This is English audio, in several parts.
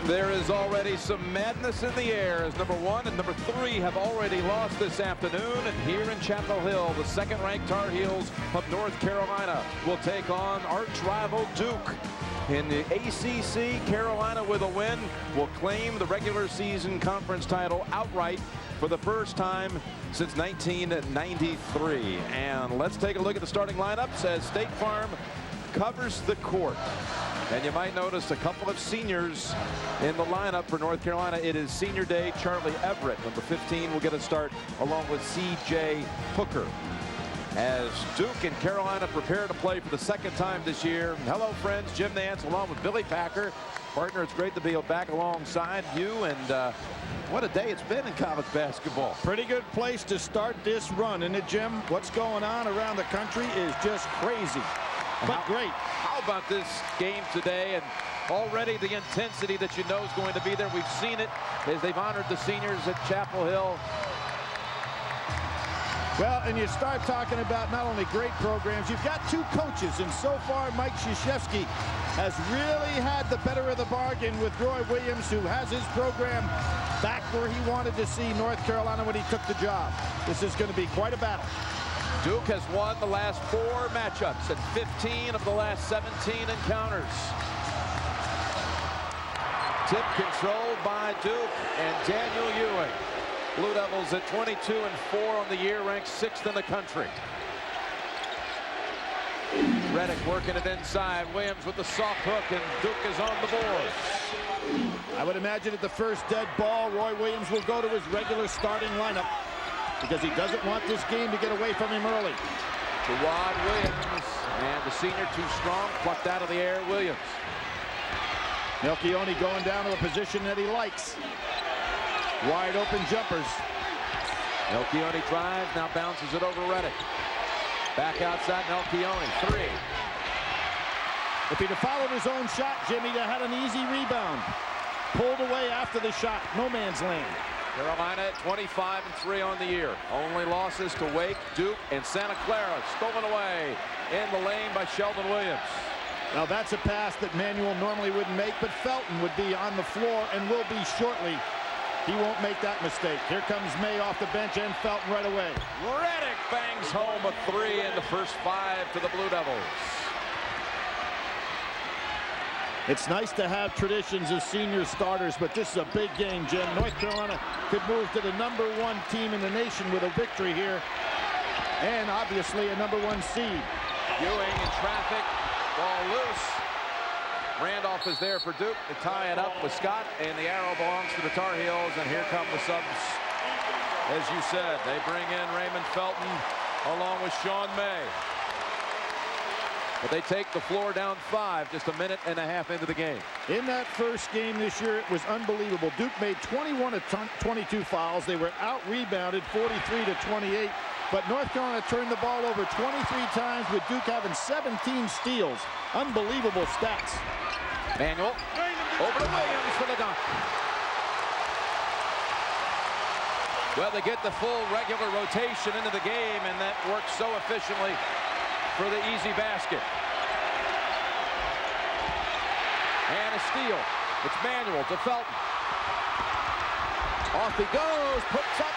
There is already some madness in the air as number 1 and number 3 have already lost this afternoon. And here in Chapel Hill, the second-ranked Tar Heels of North Carolina will take on arch rival Duke. In the ACC, Carolina with a win will claim the regular season conference title outright for the first time since 1993. And let's take a look at the starting lineups as State Farm covers the court. And you might notice a couple of seniors in the lineup for North Carolina. It is senior day. Charlie Everett, number 15, will get a start along with C.J. Hooker. As Duke and Carolina prepare to play for the second time this year. Hello, friends. Jim Nance along with Billy Packer. Partner, it's great to be back alongside you. And what a day it's been in college basketball. Pretty good place to start this run, isn't it, Jim? What's going on around the country is just crazy, but great. How about this game today? And already the intensity that you know is going to be there. We've seen it as they've honored the seniors at Chapel Hill. Well, and you start talking about not only great programs, you've got two coaches, and so far Mike Krzyzewski has really had the better of the bargain with Roy Williams, who has his program back where he wanted to see North Carolina when he took the job. This is going to be quite a battle. Duke has won the last 4 matchups and 15 of the last 17 encounters. Tip controlled by Duke and Daniel Ewing. Blue Devils at 22-4 on the year, ranked 6th in the country. Redick working it inside. Williams with the soft hook, and Duke is on the board. I would imagine at the first dead ball, Roy Williams will go to his regular starting lineup because he doesn't want this game to get away from him early. Jawad Williams, and the senior too strong, plucked out of the air. Williams. Melion going down to a position that he likes. Wide open jumpers. Melion drives, now bounces it over Redick. Back outside, Melion, 3. If he'd have followed his own shot, Jimmy, he'd have had an easy rebound. Pulled away after the shot, no man's land. Carolina at 25-3 on the year. Only losses to Wake, Duke, and Santa Clara. Stolen away in the lane by Shelden Williams. Now that's a pass that Manuel normally wouldn't make, but Felton would be on the floor and will be shortly. He won't make that mistake. Here comes May off the bench and Felton right away. Redick bangs home a 3 in the first 5 to the Blue Devils. It's nice to have traditions of senior starters, but this is a big game, Jim. North Carolina could move to the #1 team in the nation with a victory here, and obviously a #1 seed. Ewing in traffic, ball loose. Randolph is there for Duke to tie it up with Scott, and the arrow belongs to the Tar Heels, and here come the subs. As you said, they bring in Raymond Felton along with Sean May. But they take the floor down 5, just a minute and a half into the game. In that first game this year, it was unbelievable. Duke made 21 of 22 fouls. They were out-rebounded 43-28. But North Carolina turned the ball over 23 times, with Duke having 17 steals. Unbelievable stats. Manuel over to Williams for the dunk. Well, they get the full regular rotation into the game, and that works so efficiently for the easy basket. And a steal. It's Manuel to Felton. Off he goes, puts up.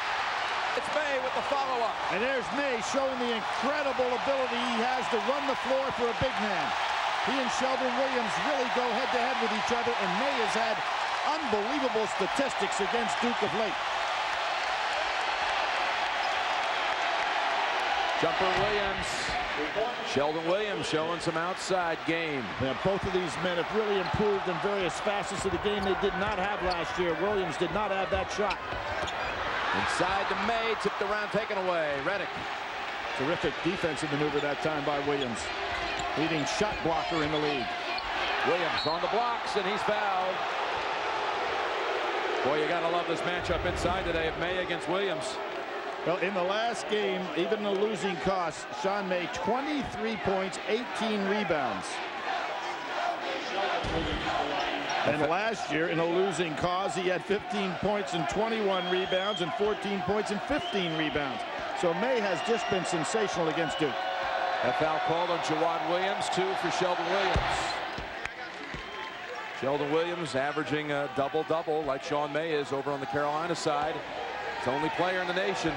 It's May with the follow-up. And there's May showing the incredible ability he has to run the floor for a big man. He and Shelden Williams really go head-to-head with each other, and May has had unbelievable statistics against Duke of late. Jumper Williams. Shelden Williams showing some outside game. Yeah, both of these men have really improved in various facets of the game they did not have last year. Williams did not have that shot. Inside to May, tipped around, taken away. Redick. Terrific defensive maneuver that time by Williams. Leading shot blocker in the league. Williams on the blocks, and he's fouled. Boy, you gotta love this matchup inside today of May against Williams. Well, in the last game, even the losing cost, Sean May, 23 points, 18 rebounds. And last year, in a losing cause, he had 15 points and 21 rebounds and 14 points and 15 rebounds. So May has just been sensational against Duke. A foul called on Jawad Williams, 2 for Shelden Williams. Shelden Williams averaging a double-double like Sean May is over on the Carolina side. It's the only player in the nation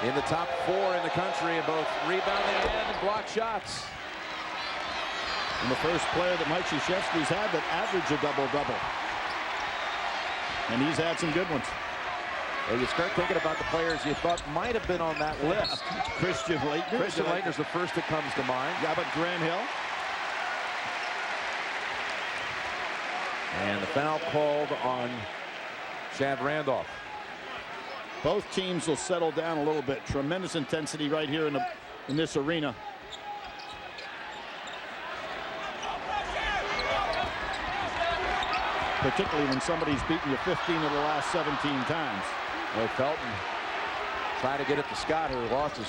in the top 4 in the country in both rebounding and block shots. And the first player that Mike Krzyzewski's had that averaged a double-double. And he's had some good ones. Well, you start thinking about the players you thought might have been on that list. Christian Laettner. Christian Laettner's the first that comes to mind. Yeah, but Grant Hill. And the foul called on Chad Randolph. Both teams will settle down a little bit. Tremendous intensity right here in this arena. Particularly when somebody's beaten you 15 of the last 17 times. Well, Felton trying to get it to Scott, who lost his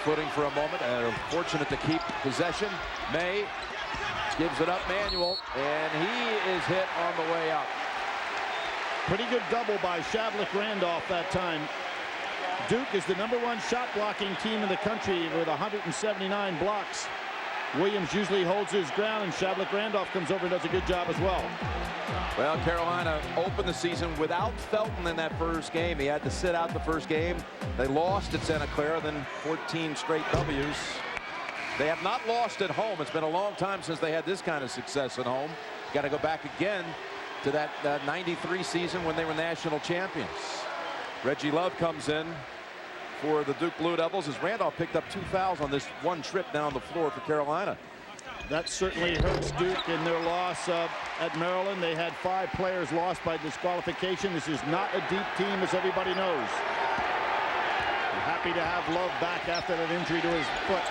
footing for a moment, and fortunate to keep possession. May gives it up, Manuel, and he is hit on the way out. Pretty good double by Shavlik Randolph that time. Duke is the #1 shot blocking team in the country with 179 blocks. Williams usually holds his ground, and Shavlik Randolph comes over and does a good job as well. Well, Carolina opened the season without Felton in that first game. He had to sit out the first game. They lost at Santa Clara, then 14 straight W's. They have not lost at home. It's been a long time since they had this kind of success at home. Got to go back again to that 93 season when they were national champions. Reggie Love comes in for the Duke Blue Devils as Randolph picked up 2 fouls on this one trip down the floor for Carolina. That certainly hurts Duke in their loss at Maryland. They had 5 players lost by disqualification. This is not a deep team, as everybody knows. We're happy to have Love back after that injury to his foot.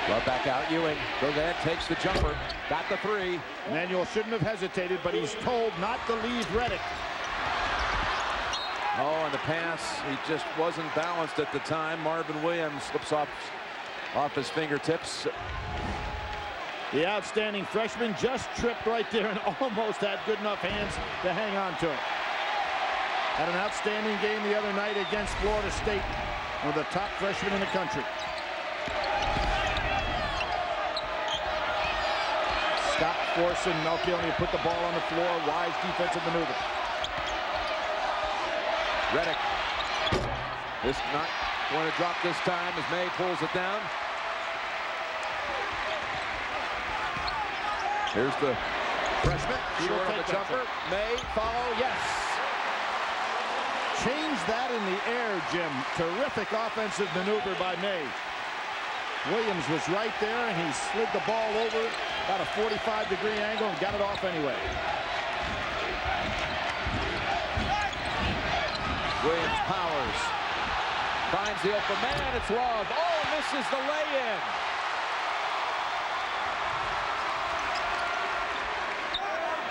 Love back out. Ewing goes ahead, takes the jumper, got the 3. Manuel shouldn't have hesitated, but he's told not to leave Redick. Oh, and the pass, he just wasn't balanced at the time. Marvin Williams slips off his fingertips. The outstanding freshman just tripped right there and almost had good enough hands to hang on to it. Had an outstanding game the other night against Florida State, one of the top freshmen in the country. Scott forcing Melion to put the ball on the floor. Wise defensive maneuver. Redick. This not going to drop this time as May pulls it down. Here's the freshman. Short on the jumper. May follow. Yes. Change that in the air, Jim. Terrific offensive maneuver by May. Williams was right there, and he slid the ball over about a 45-degree angle and got it off anyway. Williams powers. Finds the open man. It's Love. Oh, misses the lay-in.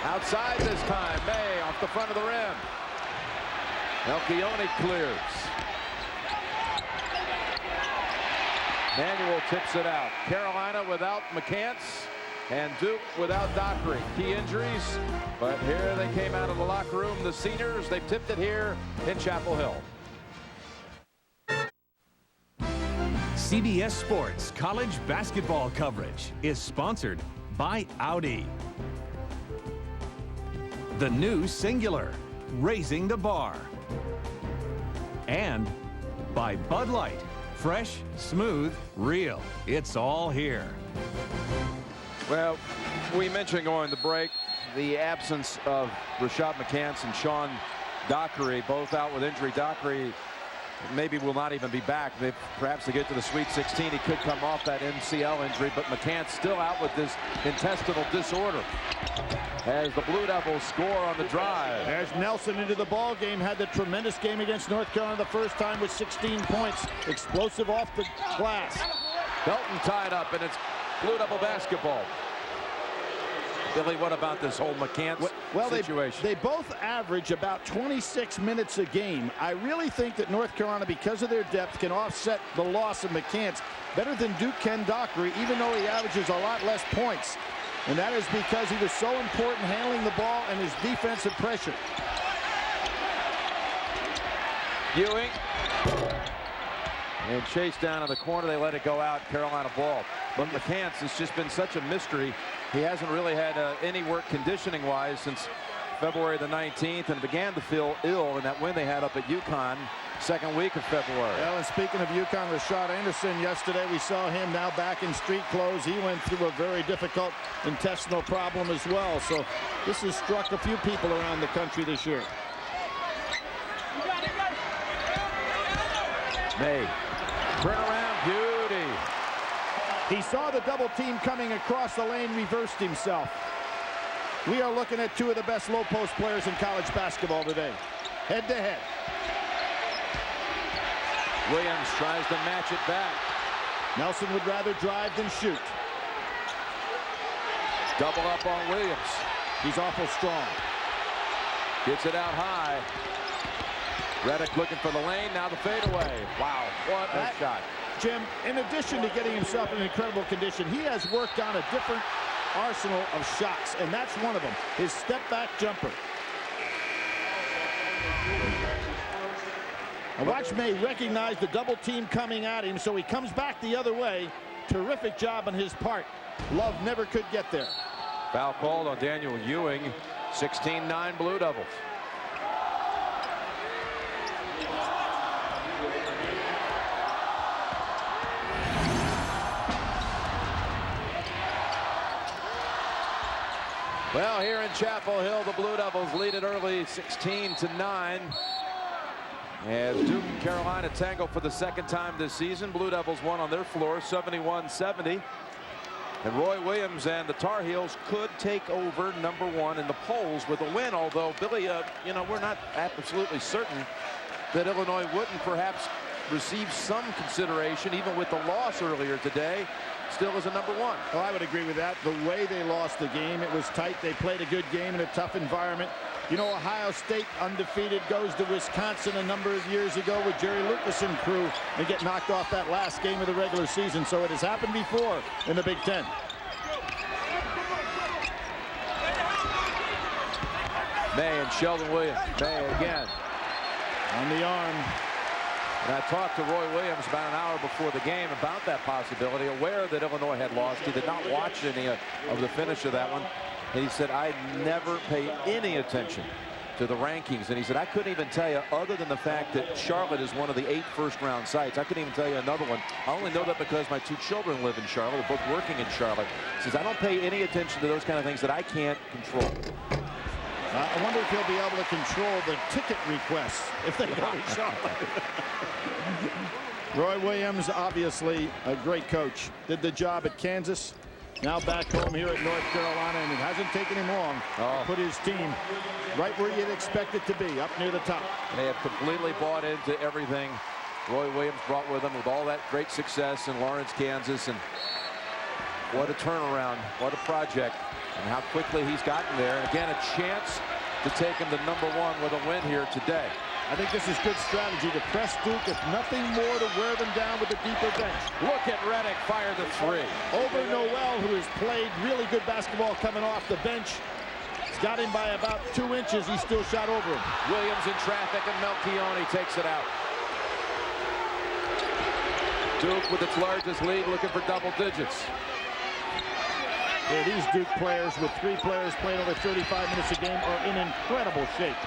Outside this time. May off the front of the rim. Melion clears. Manuel tips it out. Carolina without McCants and Duke without Dockery. Key injuries, but here they came out of the locker room. The seniors, they've tipped it here in Chapel Hill. CBS Sports college basketball coverage is sponsored by Audi. The new singular, raising the bar. And by Bud Light. Fresh, smooth, real. It's all here. Well, we mentioned going to break the absence of RaShad McCants and Sean Dockery, both out with injury. Dockery maybe will not even be back. Perhaps to get to the Sweet 16, he could come off that MCL injury, but McCants still out with this intestinal disorder. As the Blue Devils score on the drive. There's Nelson into the ball game. Had the tremendous game against North Carolina the first time with 16 points. Explosive off the glass. Felton tied up, and it's Blue Devil basketball. Billy, what about this whole McCants situation? They both average about 26 minutes a game. I really think that North Carolina, because of their depth, can offset the loss of McCants better than Duke can Dockery, even though he averages a lot less points. And that is because he was so important handling the ball and his defensive pressure. Ewing. And chased down in the corner. They let it go out. Carolina ball. But McCants has just been such a mystery. He hasn't really had any work conditioning-wise since February the 19th, and began to feel ill in that win they had up at UConn second week of February. Well, and speaking of UConn, RaShad Anderson, yesterday we saw him now back in street clothes. He went through a very difficult intestinal problem as well. So this has struck a few people around the country this year. May. Turnaround beauty. He saw the double team coming across the lane, reversed himself. We are looking at two of the best low post players in college basketball today. Head to head. Williams tries to match it back. Nelson would rather drive than shoot. Double up on Williams. He's awful strong. Gets it out high. Redick looking for the lane. Now the fadeaway. Wow, what a shot. Jim, in addition to getting himself in incredible condition, he has worked on a different arsenal of shots, and that's one of them. His step back jumper. And watch May recognize the double team coming at him, so he comes back the other way. Terrific job on his part. Love never could get there. Foul called on Daniel Ewing. 16-9 Blue Devils. Well, here in Chapel Hill, the Blue Devils lead it early, 16-9. As Duke and Carolina tangle for the second time this season. Blue Devils won on their floor, 71-70. And Roy Williams and the Tar Heels could take over #1 in the polls with a win. Although, Billy, we're not absolutely certain that Illinois wouldn't perhaps receive some consideration, even with the loss earlier today. Still as a #1. Oh, I would agree with that. The way they lost the game, it was tight. They played a good game in a tough environment. You know, Ohio State undefeated goes to Wisconsin a number of years ago with Jerry Lucas and crew and get knocked off that last game of the regular season. So it has happened before in the Big Ten. May and Shelden Williams. May again. On the arm. And I talked to Roy Williams about an hour before the game about that possibility, aware that Illinois had lost. He did not watch any of the finish of that one. And he said, I never pay any attention to the rankings. And he said, I couldn't even tell you, other than the fact that Charlotte is one of the 8 first-round sites, I couldn't even tell you another one. I only know that because my 2 children live in Charlotte. They're both working in Charlotte. He says, I don't pay any attention to those kind of things that I can't control. I wonder if he'll be able to control the ticket requests if they go to Charlotte. Roy Williams, obviously a great coach. Did the job at Kansas. Now back home here at North Carolina, and it hasn't taken him long to put his team right where you'd expect it to be, up near the top. They have completely bought into everything Roy Williams brought with him with all that great success in Lawrence, Kansas. And what a turnaround, what a project, and how quickly he's gotten there. And again, a chance to take him to #1 with a win here today. I think this is good strategy to press Duke, if nothing more, to wear them down with a deeper bench. Look at Redick fire the 3. Over Noel, who has played really good basketball coming off the bench. He's got him by about 2 inches. He still shot over him. Williams in traffic, and Melion takes it out. Duke with its largest lead, looking for double digits. Yeah, these Duke players, with 3 players playing over 35 minutes a game, are in incredible shape.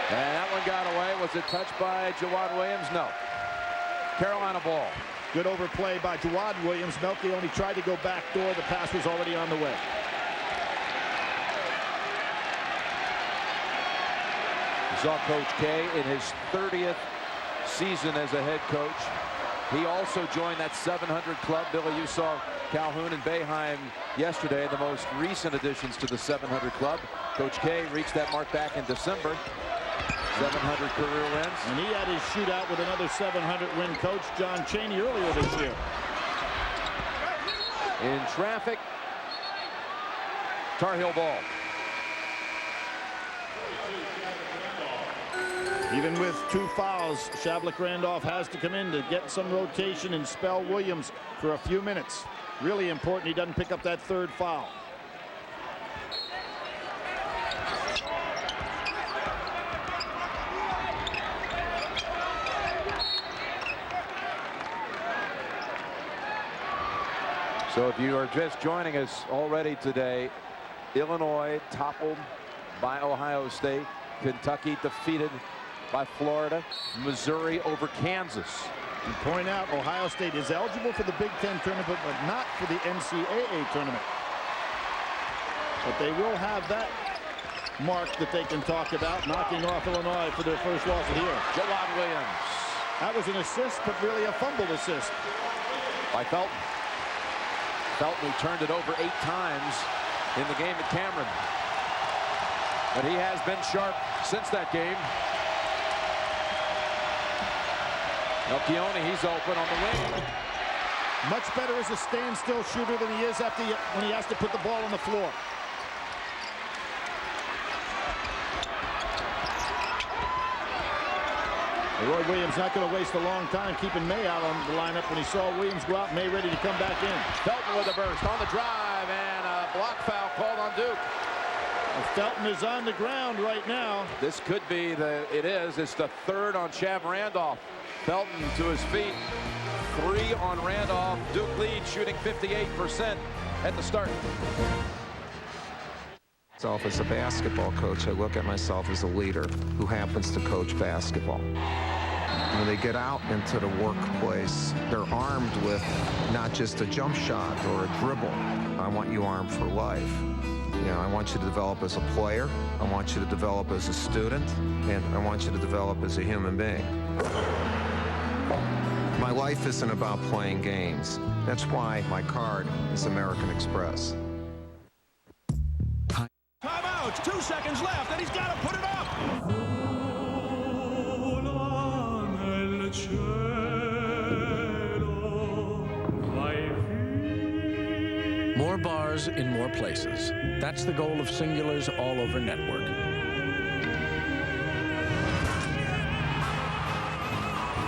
And that one got away. Was it touched by Jawad Williams? No. Carolina ball. Good overplay by Jawad Williams. Melky only tried to go back door. The pass was already on the way. You saw Coach K in his 30th season as a head coach. He also joined that 700 club. Billy, you saw Calhoun and Boeheim yesterday, the most recent additions to the 700 club. Coach K reached that mark back in December. 700 career wins. And he had his shootout with another 700 win coach, John Chaney, earlier this year. In traffic, Tar Heel ball. Even with 2 fouls, Shavlik Randolph has to come in to get some rotation and spell Williams for a few minutes. Really important he doesn't pick up that 3rd foul. So if you are just joining us already today, Illinois toppled by Ohio State. Kentucky defeated by Florida. Missouri over Kansas. And point out, Ohio State is eligible for the Big Ten tournament, but not for the NCAA tournament. But they will have that mark that they can talk about, knocking off Illinois for their first loss of the year. Shelden Williams. That was an assist, but really a fumbled assist. By Felton. Felton, who turned it over 8 times in the game at Cameron. But he has been sharp since that game. Melion, he's open on the wing. Much better as a standstill shooter than he is when he has to put the ball on the floor. Roy Williams not going to waste a long time keeping May out on the lineup when he saw Williams go out. May ready to come back in. Felton with a burst on the drive, and a block foul called on Duke. And Felton is on the ground right now. This could be it's the 3rd on Shav Randolph. Felton to his feet. 3 on Randolph. Duke leads, shooting 58% at the start. As a basketball coach, I look at myself as a leader who happens to coach basketball. When they get out into the workplace, they're armed with not just a jump shot or a dribble. I want you armed for life. You know, I want you to develop as a player, I want you to develop as a student, and I want you to develop as a human being. My life isn't about playing games. That's why my card is American Express. Timeout, 2 seconds left, and he's got to put it up. More bars in more places. That's the goal of Singular's all-over network.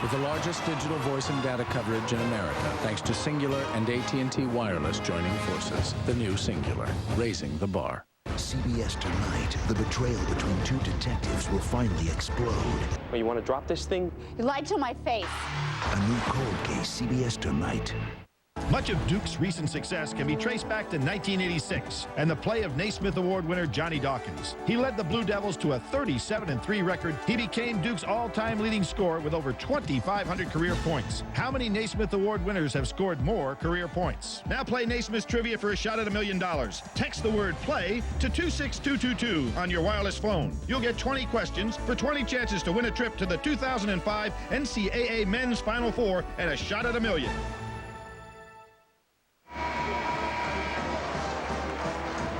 With the largest digital voice and data coverage in America, thanks to Singular and AT&T Wireless joining forces. The new Singular, raising the bar. CBS tonight, the betrayal between 2 detectives will finally explode. Well, you want to drop this thing? You lied to my face. A new cold case, CBS tonight. Much of Duke's recent success can be traced back to 1986 and the play of Naismith Award winner Johnny Dawkins. He led the Blue Devils to a 37-3 record. He became Duke's all-time leading scorer with over 2,500 career points. How many Naismith Award winners have scored more career points? Now play Naismith's trivia for a shot at $1 million. Text the word play to 26222 on your wireless phone. You'll get 20 questions for 20 chances to win a trip to the 2005 NCAA Men's Final Four and a shot at $1 million.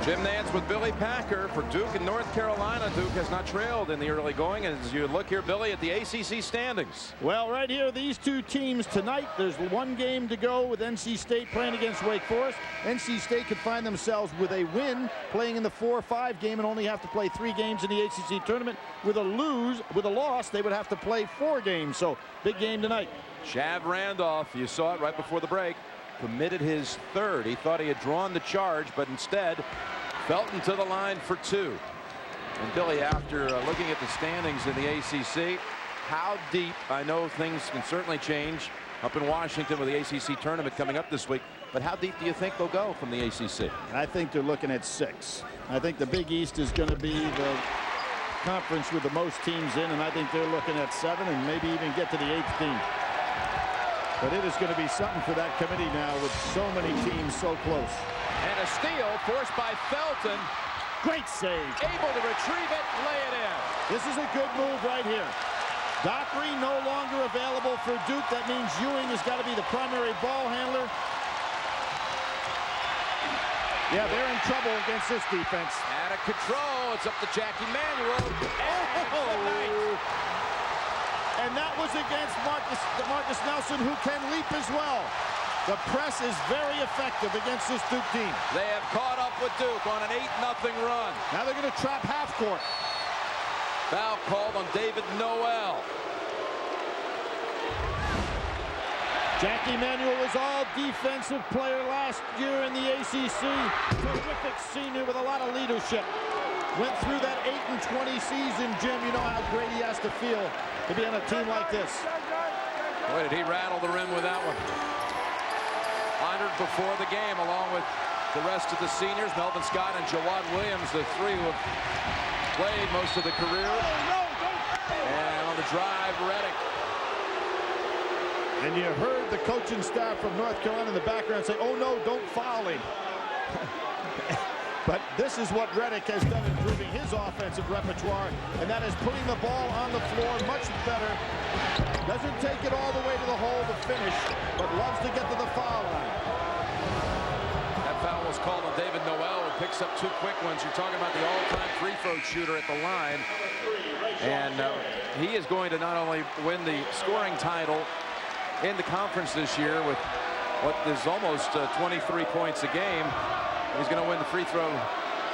Jim Nantz with Billy Packer for Duke and North Carolina. Duke has not trailed in the early going. As you look here, Billy, at the ACC standings. Well, right here, these 2 teams tonight. There's 1 game to go with NC State playing against Wake Forest. NC State could find themselves with a win playing in the 4-5 game and only have to play 3 games in the ACC tournament. With a loss, they would have to play 4 games. So big game tonight. Shav Randolph, you saw it right before the break, committed his 3rd. He thought he had drawn the charge, but instead Felton to the line for 2. And Billy, after looking at the standings in the ACC, how deep, I know things can certainly change up in Washington with the ACC tournament coming up this week, but how deep do you think they'll go from the ACC? I think they're looking at 6. I think the Big East is going to be the conference with the most teams in, and I think they're looking at 7 and maybe even get to the 8th team. But it is going to be something for that committee now with so many teams so close. And a steal forced by Felton. Great save. Able to retrieve it, lay it in. This is a good move right here. Dockery no longer available for Duke. That means Ewing has got to be the primary ball handler. Yeah, they're in trouble against this defense. Out of control. It's up to Jackie Manuel. And that was against Marcus Nelson, who can leap as well. The press is very effective against this Duke team. They have caught up with Duke on an 8-0 run. Now they're going to trap half court. Foul called on David Noel. Jackie Manuel was all defensive player last year in the ACC. Terrific senior with a lot of leadership. Went through that 8-20 season, Jim. You know how great he has to feel to be on a team like this. Boy, did he rattle the rim with that one. honored before the game, along with the rest of the seniors, Melvin Scott and Jawad Williams, the three who have played most of the career. And on the drive, Redick. And you heard the coaching staff from North Carolina in the background say, "Oh no, don't foul him." But this is what Redick has done, improving his offensive repertoire, and that is putting the ball on the floor much better. Doesn't take it all the way to the hole to finish, but loves to get to the foul line. That foul was called on David Noel, who picks up 2 quick ones. You're talking about the all-time free throw shooter at the line. And he is going to not only win the scoring title in the conference this year with what is almost 23 points a game, he's going to win the free throw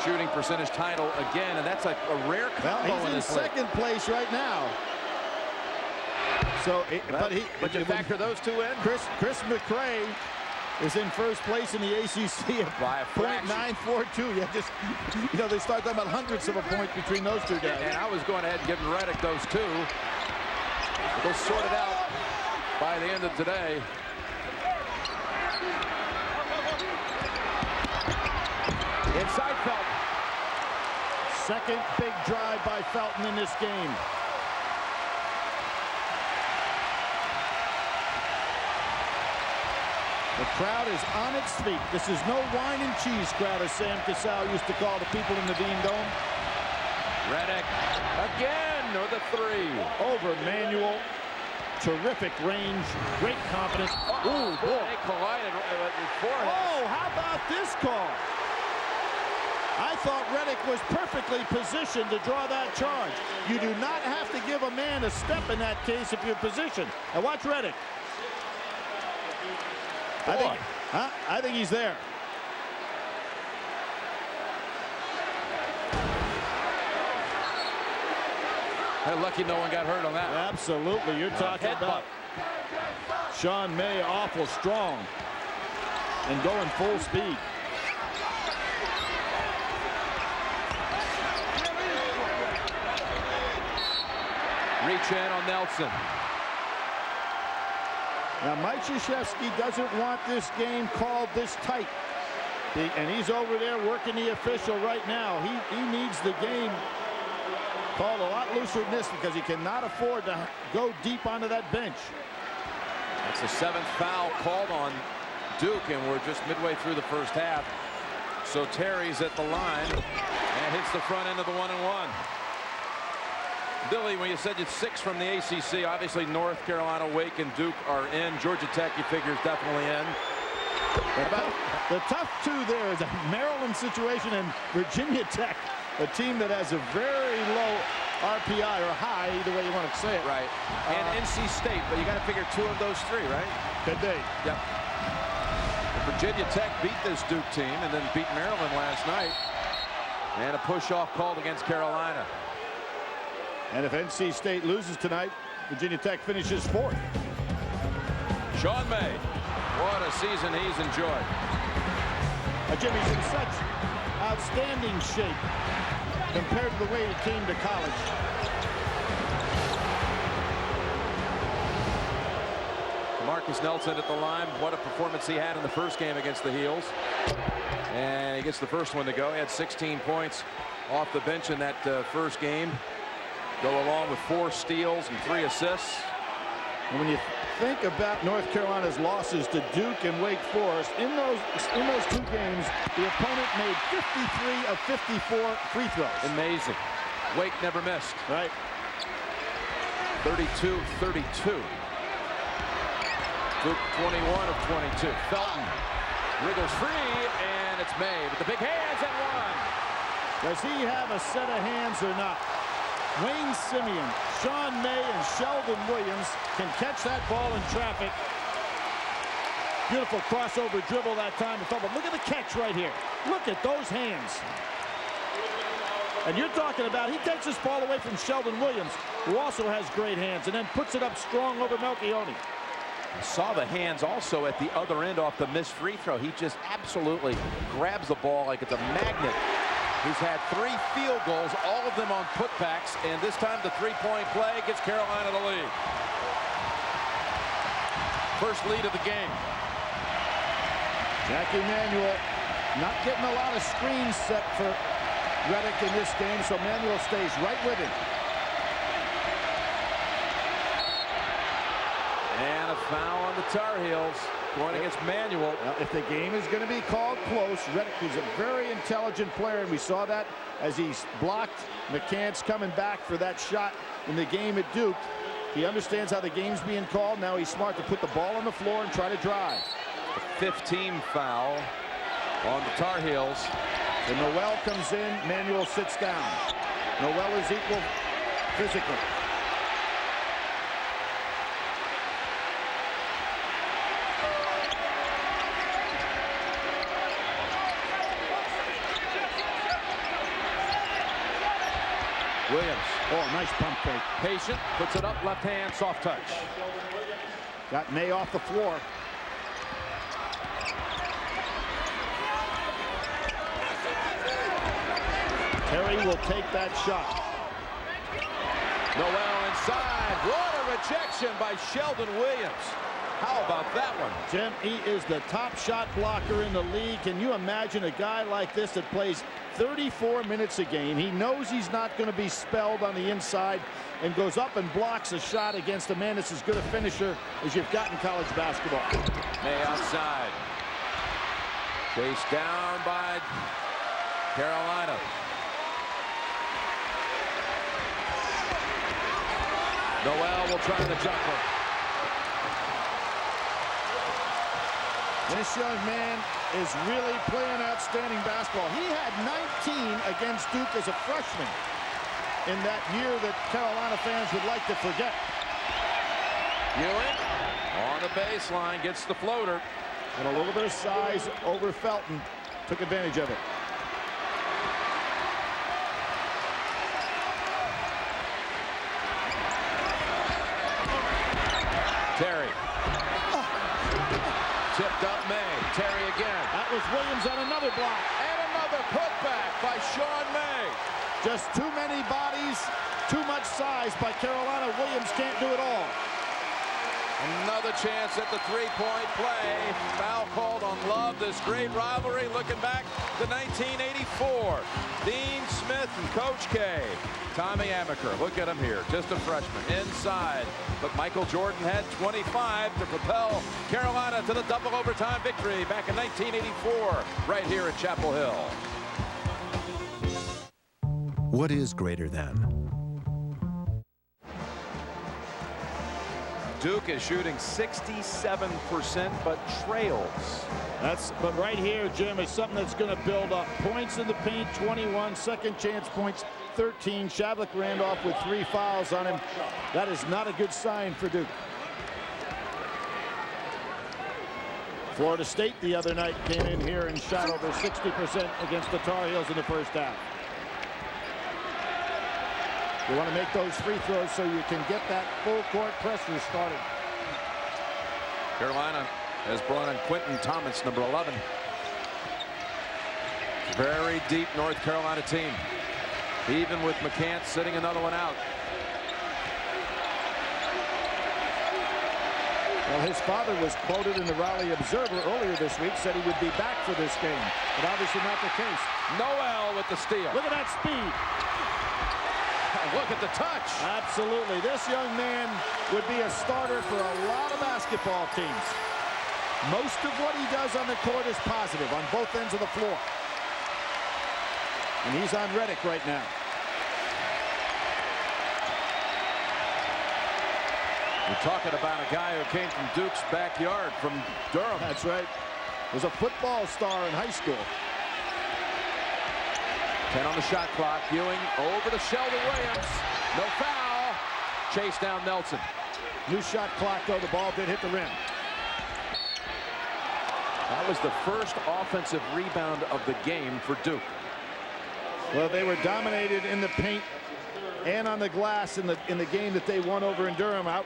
shooting percentage title again, and that's a rare combo. Well, he's in second place right now. So, but you factor those two in. Chris McCray is in first place in the ACC by a fraction. .942. They start talking about hundredths of a point between those two guys. And I was going ahead and giving Redick those two. They'll sort it out by the end of today. Inside Felton. Second big drive by Felton in this game. The crowd is on its feet. This is no wine and cheese crowd, as Sam Cassell used to call the people in the Dean Dome. Redick again with a 3. Over Manuel. Terrific range. Great confidence. Ooh, boy. They collided with forehead. Oh, how about this call? I thought Redick was perfectly positioned to draw that charge. You do not have to give a man a step in that case if you're positioned. Now watch Redick. I think he's there. They're lucky no one got hurt on that. Absolutely. You're talking about Sean May, awful strong and going full speed. Reach in on Nelson. Now, Mike Krzyzewski doesn't want this game called this tight. And he's over there working the official right now. He needs the game called a lot looser than this because he cannot afford to go deep onto that bench. That's the 7th foul called on Duke, and we're just midway through the first half. So Terry's at the line and hits the front end of the 1-and-1. Billy, when you said it's 6 from the ACC, obviously North Carolina, Wake, and Duke are in. Georgia Tech, you figure, is definitely in. The tough two there is a Maryland situation and Virginia Tech, a team that has a very low RPI or high, either way you want to say it. Right. And NC State, but you got to figure 2 of those 3, right? Could be. Yep. Virginia Tech beat this Duke team and then beat Maryland last night. And a push-off called against Carolina. And if NC State loses tonight, Virginia Tech finishes 4th. Sean May, what a season he's enjoyed. Jimmy's in such outstanding shape compared to the way he came to college. Marcus Nelson at the line. What a performance he had in the first game against the Heels. And he gets the first one to go. He had 16 points off the bench in that first game. Go along with 4 steals and 3 assists. And when you think about North Carolina's losses to Duke and Wake Forest, in those 2 games, the opponent made 53 of 54 free throws. Amazing. Wake never missed. Right. 32-32. Duke 21 of 22. Felton wriggles free, and it's made with the big hands and 1. Does he have a set of hands or not? Wayne Simeon, Sean May, and Shelden Williams can catch that ball in traffic. Beautiful crossover dribble that time. But look at the catch right here. Look at those hands. And you're talking about, he takes this ball away from Shelden Williams, who also has great hands, and then puts it up strong over Melchione. Saw the hands also at the other end off the missed free throw. He just absolutely grabs the ball like it's a magnet. He's had 3 field goals, all of them on putbacks, and this time the 3-point play gives Carolina the lead. First lead of the game. Jackie Manuel not getting a lot of screens set for Redick in this game, so Manuel stays right with him. And a foul on the Tar Heels going against Manuel. Well, if the game is going to be called close, Redick is a very intelligent player, and we saw that as he's blocked McCants coming back for that shot in the game at Duke. He understands how the game's being called. Now he's smart to put the ball on the floor and try to drive. A 15 foul on the Tar Heels. And Noel comes in, Manuel sits down. Noel is equal physically. Williams. Oh, nice pump fake. Patient, puts it up, left hand, soft touch. Got May off the floor. Terry will take that shot. Noel inside. What a rejection by Shelden Williams. How about that one? Jim, he is the top shot blocker in the league. Can you imagine a guy like this that plays 34 minutes a game? He knows he's not going to be spelled on the inside and goes up and blocks a shot against a man that's as good a finisher as you've got in college basketball. May outside. Chased down by Carolina. Noel will try the jumper. This young man is really playing outstanding basketball. He had 19 against Duke as a freshman in that year that Carolina fans would like to forget. Ewing on the baseline gets the floater. And a little bit of size over Felton. Took advantage of it. Terry. Tipped up May. Terry again. That was Williams on another block. And another putback by Sean May. Just too many bodies, too much size by Carolina. Williams can't do it all. Another chance at the three-point play. Foul called on Love. This great rivalry looking back to 1984. Dean Smith and Coach K. Tommy Amaker, look at him here, just a freshman, inside. But Michael Jordan had 25 to propel Carolina to the double overtime victory back in 1984, right here at Chapel Hill. What is greater than? Duke is shooting 67%, but trails. But right here, Jim, is something that's going to build up. Points in the paint, 21. Second chance points, 13. Shavlik ran off with 3 fouls on him. That is not a good sign for Duke. Florida State the other night came in here and shot over 60% against the Tar Heels in the first half. You want to make those free throws so you can get that full court pressure started. Carolina has brought in Quentin Thomas, number 11. Very deep North Carolina team. Even with McCants sitting another one out. Well, his father was quoted in the Raleigh Observer earlier this week, said he would be back for this game, but obviously not the case. Noel with the steal. Look at that speed. Look at the touch. Absolutely. This young man would be a starter for a lot of basketball teams. Most of what he does on the court is positive on both ends of the floor. And he's on Redick right now. We're talking about a guy who came from Duke's backyard, from Durham. That's right. Was a football star in high school. 10 on the shot clock. Ewing over to Shelden Williams. No foul. Chase down Nelson. New shot clock, though. The ball did hit the rim. That was the first offensive rebound of the game for Duke. Well, they were dominated in the paint and on the glass in the game that they won over in Durham. Out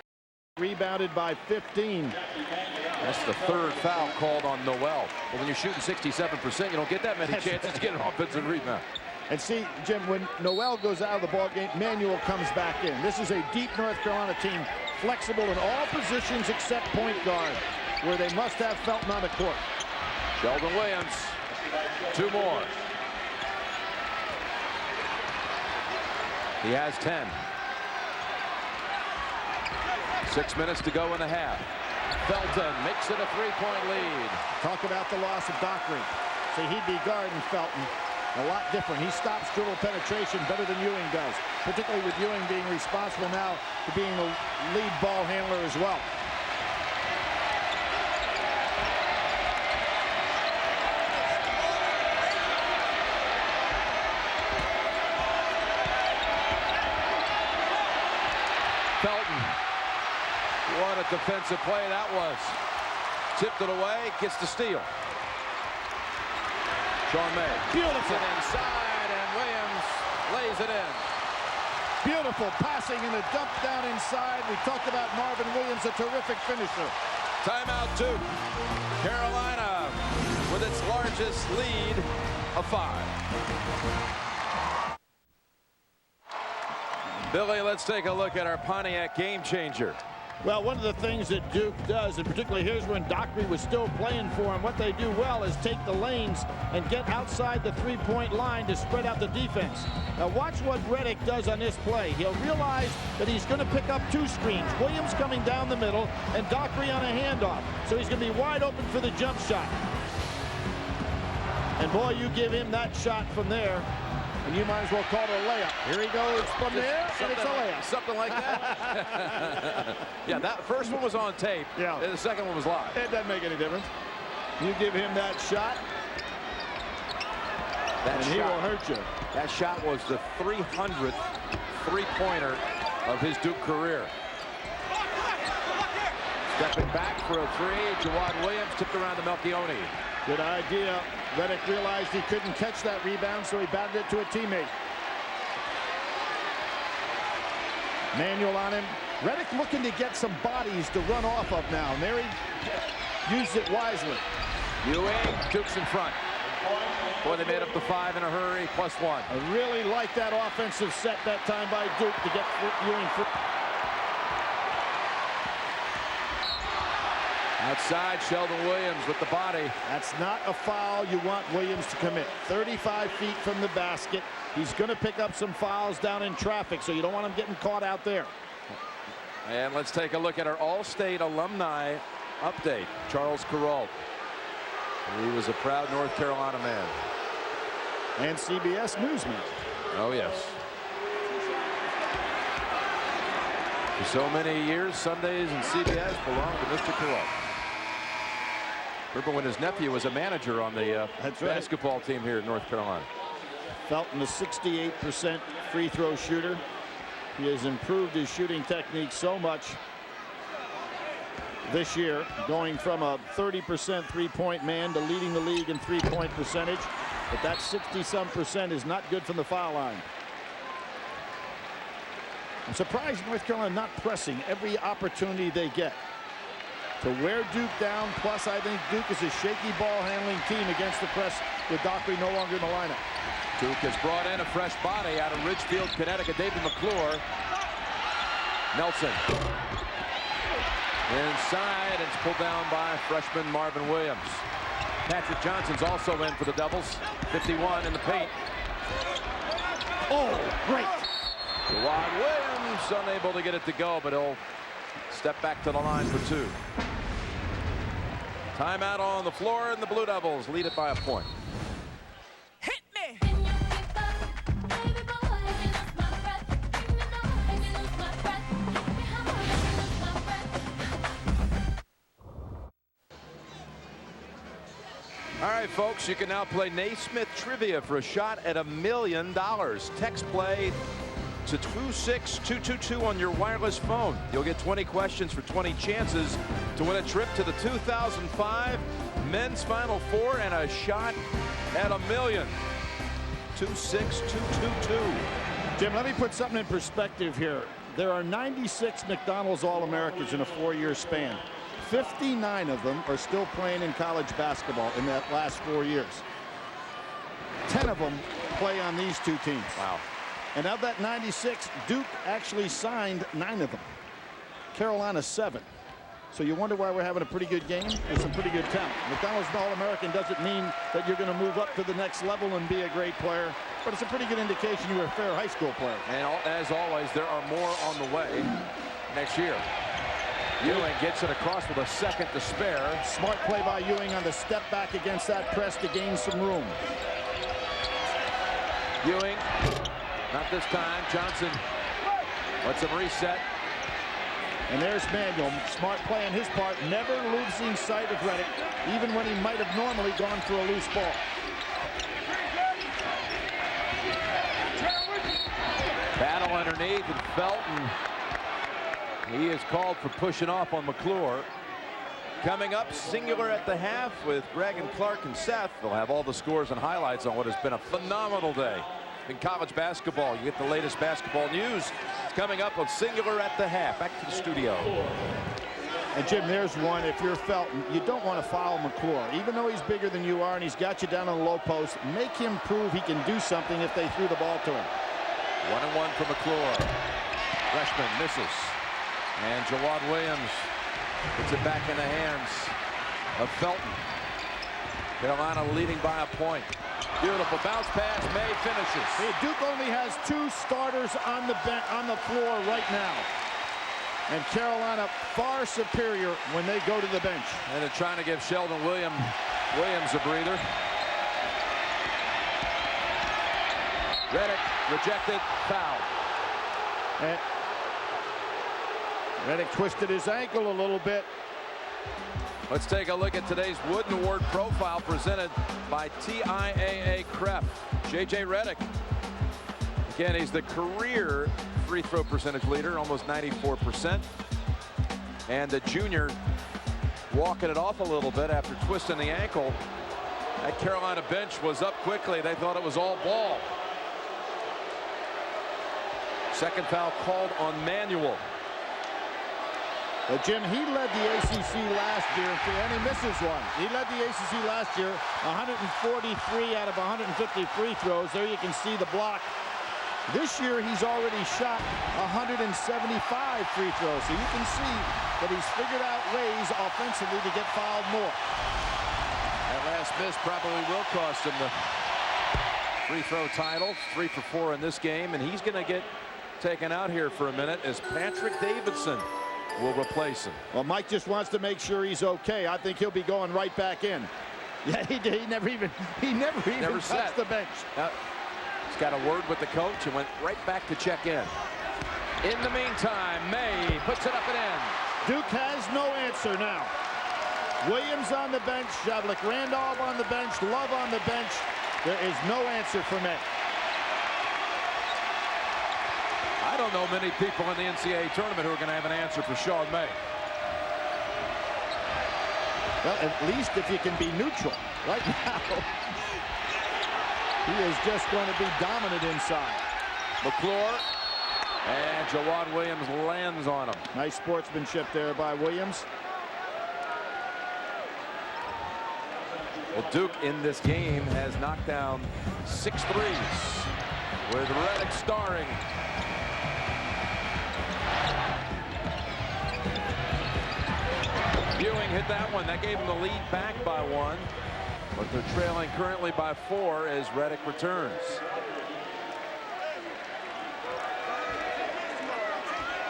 rebounded by 15. That's the third foul called on Noel. Well, when you're shooting 67%, you don't get that many chances to get an offensive rebound. And see, Jim, when Noel goes out of the ball game, Manuel comes back in. This is a deep North Carolina team, flexible in all positions except point guard, where they must have Felton on the court. Shelden Williams, 2 more. He has 10. 6 minutes to go in the half. Felton makes it a 3-point lead. Talk about the loss of Dockery. See, he'd be guarding Felton a lot different. He stops dribble penetration better than Ewing does, particularly with Ewing being responsible now for being the lead ball handler as well. Felton, what a defensive play that was. Tipped it away, gets the steal. Sean May. Beautiful. Inside, and Williams lays it in. Beautiful passing and a dump down inside. We talked about Marvin Williams, a terrific finisher. Timeout Duke. Carolina with its largest lead of 5. Billy, let's take a look at our Pontiac game changer. Well, one of the things that Duke does, and particularly here's when Dockery was still playing for him, what they do well is take the lanes and get outside the three-point line to spread out the defense. Now watch what Redick does on this play. He'll realize that he's going to pick up 2 screens. Williams coming down the middle and Dockery on a handoff. So he's going to be wide open for the jump shot. And boy, you give him that shot from there, and you might as well call it a layup. Here he goes from there, and it's a layup. Something like that. Yeah, that first one was on tape. Yeah. And the second one was live. It doesn't make any difference. You give him that shot, and he will hurt you. That shot was the 300th three-pointer of his Duke career. Stepping back for a 3, Jawad Williams tipped around to Melchione. Good idea. Redick realized he couldn't catch that rebound, so he batted it to a teammate. Manual on him. Redick looking to get some bodies to run off of now, and there he used it wisely. Ewing, Duke's in front. Boy, they made up the 5 in a hurry, +1. I really like that offensive set that time by Duke to get Ewing free. Outside, Shelden Williams with the body. That's not a foul you want Williams to commit. 35 feet from the basket. He's going to pick up some fouls down in traffic, so you don't want him getting caught out there. And let's take a look at our All-State alumni update. Charles Kuralt. He was a proud North Carolina man. And CBS newsman. Oh, yes. For so many years, Sundays and CBS belonged to Mr. Kuralt. Remember when his nephew was a manager on the basketball team here in North Carolina. Felton, a 68% free throw shooter. He has improved his shooting technique so much this year, going from a 30% three-point man to leading the league in three-point percentage. But that 60-some% is not good from the foul line. I'm surprised North Carolina not pressing every opportunity they get to wear Duke down. Plus, I think Duke is a shaky ball handling team against the press with Dockery no longer in the lineup. Duke has brought in a fresh body out of Ridgefield, Connecticut. David McClure. Nelson. Inside, it's pulled down by freshman Marvin Williams. Patrick Johnson's also in for the Devils. 51 in the paint. Oh, great. Jawad Williams unable to get it to go, but he'll step back to the line for 2. Timeout on the floor, and the Blue Devils lead it by a point. Hit me. All right, folks, you can now play Naismith Trivia for a shot at $1 million. Text play to 26222 on your wireless phone. You'll get 20 questions for 20 chances to win a trip to the 2005 Men's Final Four and a shot at $1 million. 26222. Jim, let me put something in perspective here. There are 96 McDonald's All-Americans in a 4-year span. 59 of them are still playing in college basketball in that last 4 years. 10 of them play on these 2 teams. Wow. And of that 96, Duke actually signed 9 of them. Carolina 7. So you wonder why we're having a pretty good game. There's some pretty good talent. McDonald's an All-American doesn't mean that you're going to move up to the next level and be a great player, but it's a pretty good indication you're a fair high school player. And as always, there are more on the way next year. Ewing gets it across with a second to spare. Smart play by Ewing on the step back against that press to gain some room. Ewing, not this time. Johnson lets him reset. And there's Manuel. Smart play on his part, never losing sight of Redick, even when he might have normally gone for a loose ball. Battle underneath, and Felton, he is called for pushing off on McClure. Coming up, singular at the half with Greg and Clark and Seth. They'll have all the scores and highlights on what has been a phenomenal day in college basketball. You get the latest basketball news. It's coming up on singular at the half. Back to the studio. And Jim, there's one. If you're Felton, you don't want to foul McClure. Even though he's bigger than you are and he's got you down on the low post, make him prove he can do something if they threw the ball to him. 1-1 for McClure. Freshman misses. And Jawad Williams puts it back in the hands of Felton. Carolina leading by a point. Beautiful bounce pass. May finishes. Hey, Duke only has 2 starters on the floor right now. And Carolina far superior when they go to the bench. And they're trying to give Shelden Williams a breather. Redick rejected, foul. And Redick twisted his ankle a little bit. Let's take a look at today's Wooden Award profile presented by TIAA Cref. JJ Redick. Again, he's the career free throw percentage leader, almost 94%. And the junior walking it off a little bit after twisting the ankle. That Carolina bench was up quickly. They thought it was all ball. Second foul called on Manuel. But Jim, he led the ACC last year, and he misses one. He led the ACC last year, 143 out of 150 free throws. There you can see the block. This year, he's already shot 175 free throws. So you can see that he's figured out ways offensively to get fouled more. That last miss probably will cost him the free throw title. 3 for 4 in this game, and he's going to get taken out here for a minute as Patrick Davidson will replace him. Well, Mike just wants to make sure he's okay. I think he'll be going right back in. Yeah, he never even touched the bench. He's got a word with the coach and went right back to check in. In the meantime, May puts it up and in. Duke has no answer now. Williams on the bench, Javlik Randolph on the bench, Love on the bench. There is no answer for May. I don't know many people in the NCAA tournament who are going to have an answer for Sean May. Well, at least if you can be neutral. Right now, he is just going to be dominant inside. McClure and Jawad Williams lands on him. Nice sportsmanship there by Williams. Well, Duke in this game has knocked down 6 threes with Redick starring. Ewing hit that one. That gave him the lead back by 1. But they're trailing currently by 4 as Redick returns.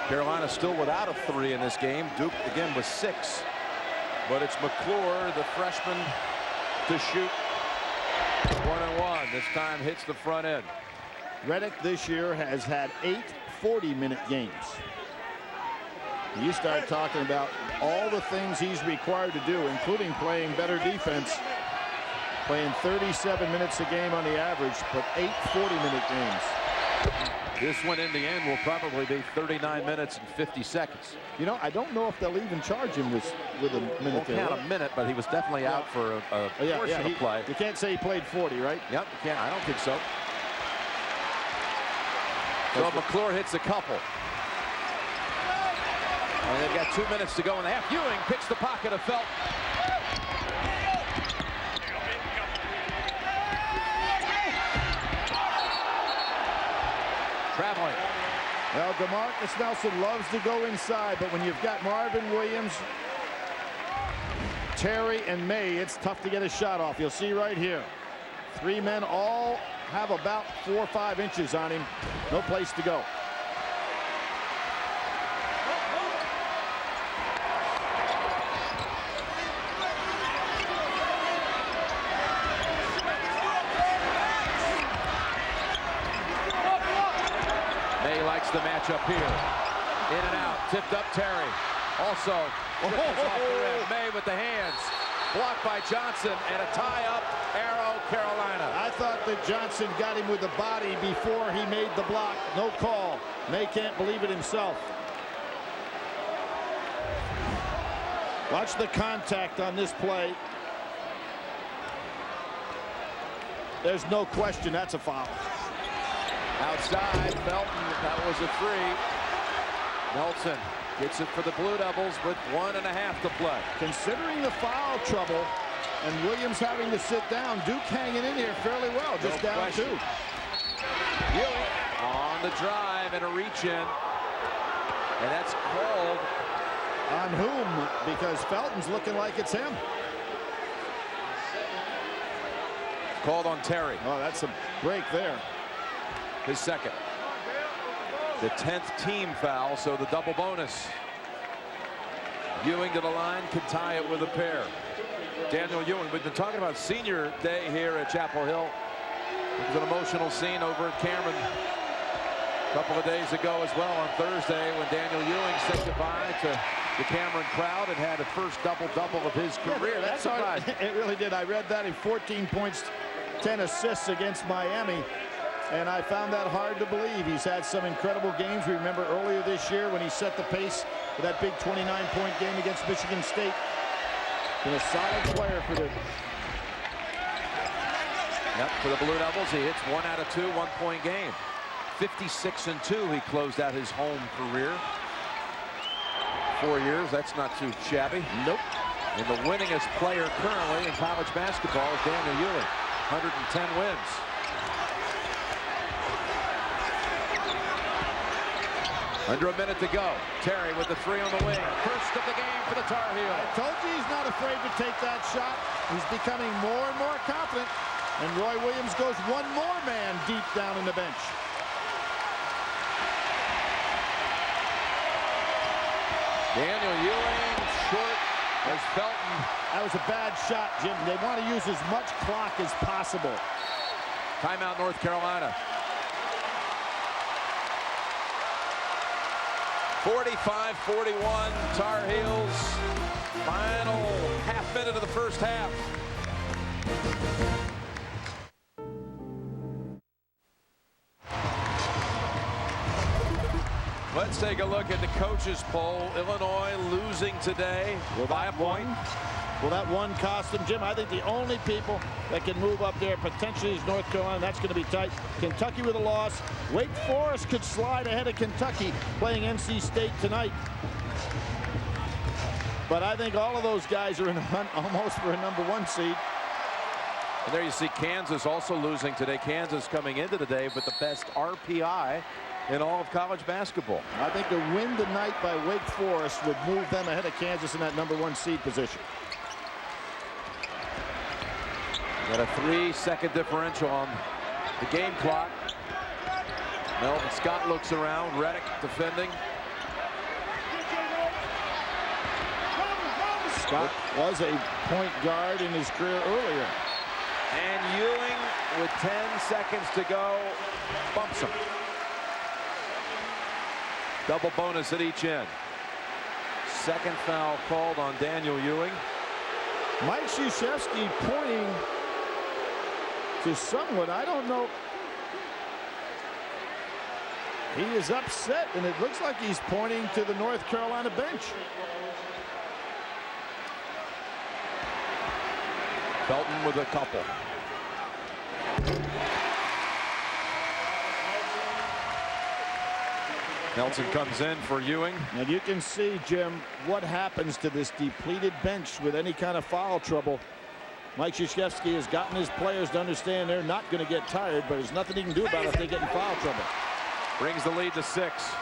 Carolina still without a 3 in this game. Duke again with 6. But it's McClure, the freshman, to shoot 1-1. This time hits the front end. Redick this year has had 8 40-minute games. You start talking about all the things he's required to do, including playing better defense, playing 37 minutes a game on the average, but 8 40-minute games. This one in the end will probably be 39 minutes and 50 seconds. You know, I don't know if they'll even charge him with a minute. Won't count a minute, but he was definitely out for a portion of play. You can't say he played 40, right? Yep, you can't. I don't think so. So McClure hits a couple. And they've got 2 minutes to go in the half. Ewing picks the pocket of Felton. Traveling. Well, DeMarcus Nelson loves to go inside, but when you've got Marvin Williams Terry and May, it's tough to get a shot off. You'll see right here. 3 men all have about 4 or 5 inches on him. No place to go. May likes the matchup here. In and out. Tipped up Terry. Also, off the rim. May with the hands. Blocked by Johnson, and a tie-up, arrow, Carolina. I thought that Johnson got him with the body before he made the block. No call. May can't believe it himself. Watch the contact on this play. There's no question that's a foul. Outside, Felton, that was a 3. Nelson gets it for the Blue Devils with 1.5 to play. Considering the foul trouble and Williams having to sit down, Duke hanging in here fairly well, just No down question. 2. Ewing on the drive and a reach in. And that's called On whom? Because Felton's looking like it's him. called on Terry. Oh, that's a break there. His second. The 10th team foul, so the double bonus. Ewing to the line, can tie it with a pair. Daniel Ewing, we've been talking about senior day here at Chapel Hill. It was an emotional scene over at Cameron a couple of days ago as well on Thursday when Daniel Ewing said goodbye to the Cameron crowd and had a first double-double of his career. That's hard. It really did. I read that in 14 points, 10 assists against Miami. And I found that hard to believe. He's had some incredible games. We remember earlier this year when he set the pace for that big 29-point game against Michigan State. Been a solid player for the... Yep, for the Blue Devils, he hits 1 out of 2 one-point game. 56-2, he closed out his home career. 4 years, that's not too shabby. Nope. And the winningest player currently in college basketball is Daniel Ewing. 110 wins. Under a minute to go. Terry with the 3 on the wing. First of the game for the Tar Heels. I told you he's not afraid to take that shot. He's becoming more and more confident. And Roy Williams goes one more man deep down in the bench. Daniel Ewing short as Felton. That was a bad shot, Jim. They want to use as much clock as possible. Timeout, North Carolina. 45-41, Tar Heels. Final half minute of the first half. Let's take a look at the coaches poll. Illinois losing today by a point. Well, that one cost them, Jim. I think the only people that can move up there potentially is North Carolina. That's going to be tight. Kentucky with a loss. Wake Forest could slide ahead of Kentucky playing NC State tonight. But I think all of those guys are in the hunt almost for a #1 seed. And there you see Kansas also losing today. Kansas coming into the day with the best RPI in all of college basketball. I think the win tonight by Wake Forest would move them ahead of Kansas in that #1 seed position. Got a 3-second differential on the game clock. Melvin Scott looks around. Redick defending. Scott was a point guard in his career earlier. And Ewing with 10 seconds to go bumps him. Double bonus at each end. Second foul called on Daniel Ewing. Mike Krzyzewski pointing to someone, I don't know. He is upset, and it looks like he's pointing to the North Carolina bench. Felton with a couple. Nelson comes in for Ewing. And you can see, Jim, what happens to this depleted bench with any kind of foul trouble. Mike Krzyzewski has gotten his players to understand they're not going to get tired, but there's nothing he can do about it if they get in foul trouble. Brings the lead to 6.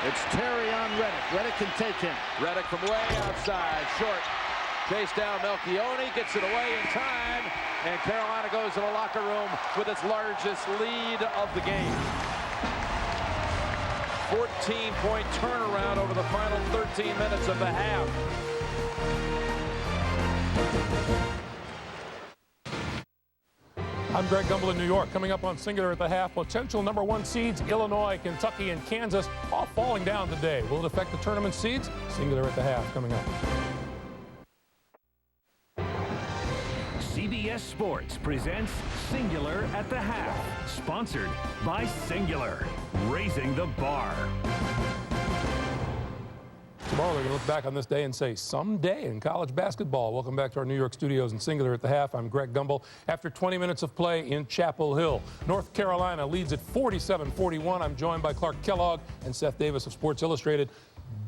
It's Terry on Redick. Redick can take him. Redick from way outside, short. Chase down Melion, gets it away in time, and Carolina goes to the locker room with its largest lead of the game. 14-point turnaround over the final 13 minutes of the half. I'm Greg Gumbel in New York. Coming up on Singular at the half, potential #1 seeds Illinois, Kentucky, and Kansas all falling down today. Will it affect the tournament seeds? Singular at the half coming up. CBS Sports presents Singular at the Half, sponsored by Singular, raising the bar. Tomorrow we're going to look back on this day and say, someday in college basketball. Welcome back to our New York studios in Singular at the half. I'm Greg Gumbel. After 20 minutes of play in Chapel Hill, North Carolina leads at 47-41. I'm joined by Clark Kellogg and Seth Davis of Sports Illustrated.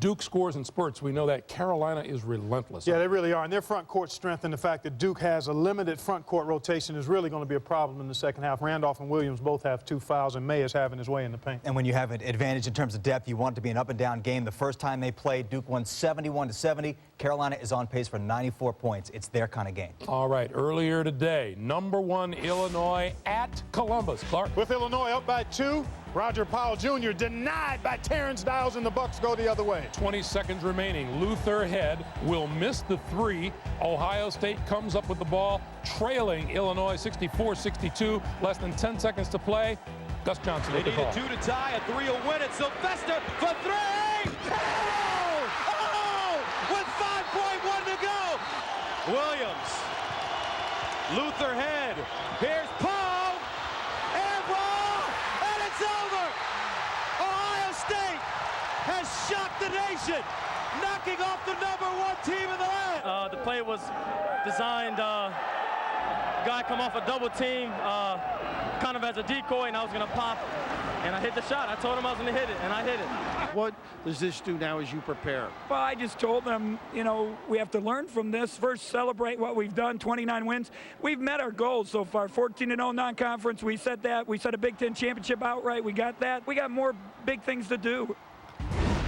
Duke scores in spurts. We know that Carolina is relentless. Yeah, they really are. And their front court strength and the fact that Duke has a limited front court rotation is really going to be a problem in the second half. Randolph and Williams both have 2 fouls, and May is having his way in the paint. And when you have an advantage in terms of depth, you want it to be an up-and-down game. The first time they played, Duke won 71-70. Carolina is on pace for 94 points. It's their kind of game. All right, earlier today, #1 Illinois at Columbus. Clark? With Illinois up by 2, Roger Powell Jr. denied by Terrence Dials, and the Bucks go the other way. 20 seconds remaining. Luther Head will miss the 3. Ohio State comes up with the ball, trailing Illinois 64-62. Less than 10 seconds to play. Gus Johnson with the call. They needed 2 to tie. A 3 will win it. Sylvester for 3. Oh! Oh! With 5.1 to go. Williams. Luther Head. Here's Paul. Air ball. And it's over. Ohio State has shocked the nation, knocking off the #1 team in the land. The play was designed, guy come off a double team, kind of as a decoy, and I was going to pop, and I hit the shot. I told him I was going to hit it, and I hit it. What does this do now as you prepare? Well, I just told them, you know, we have to learn from this. First, celebrate what we've done, 29 wins. We've met our goals so far, 14-0 non-conference. We said that. We set a Big Ten championship outright. We got that. We got more big things to do.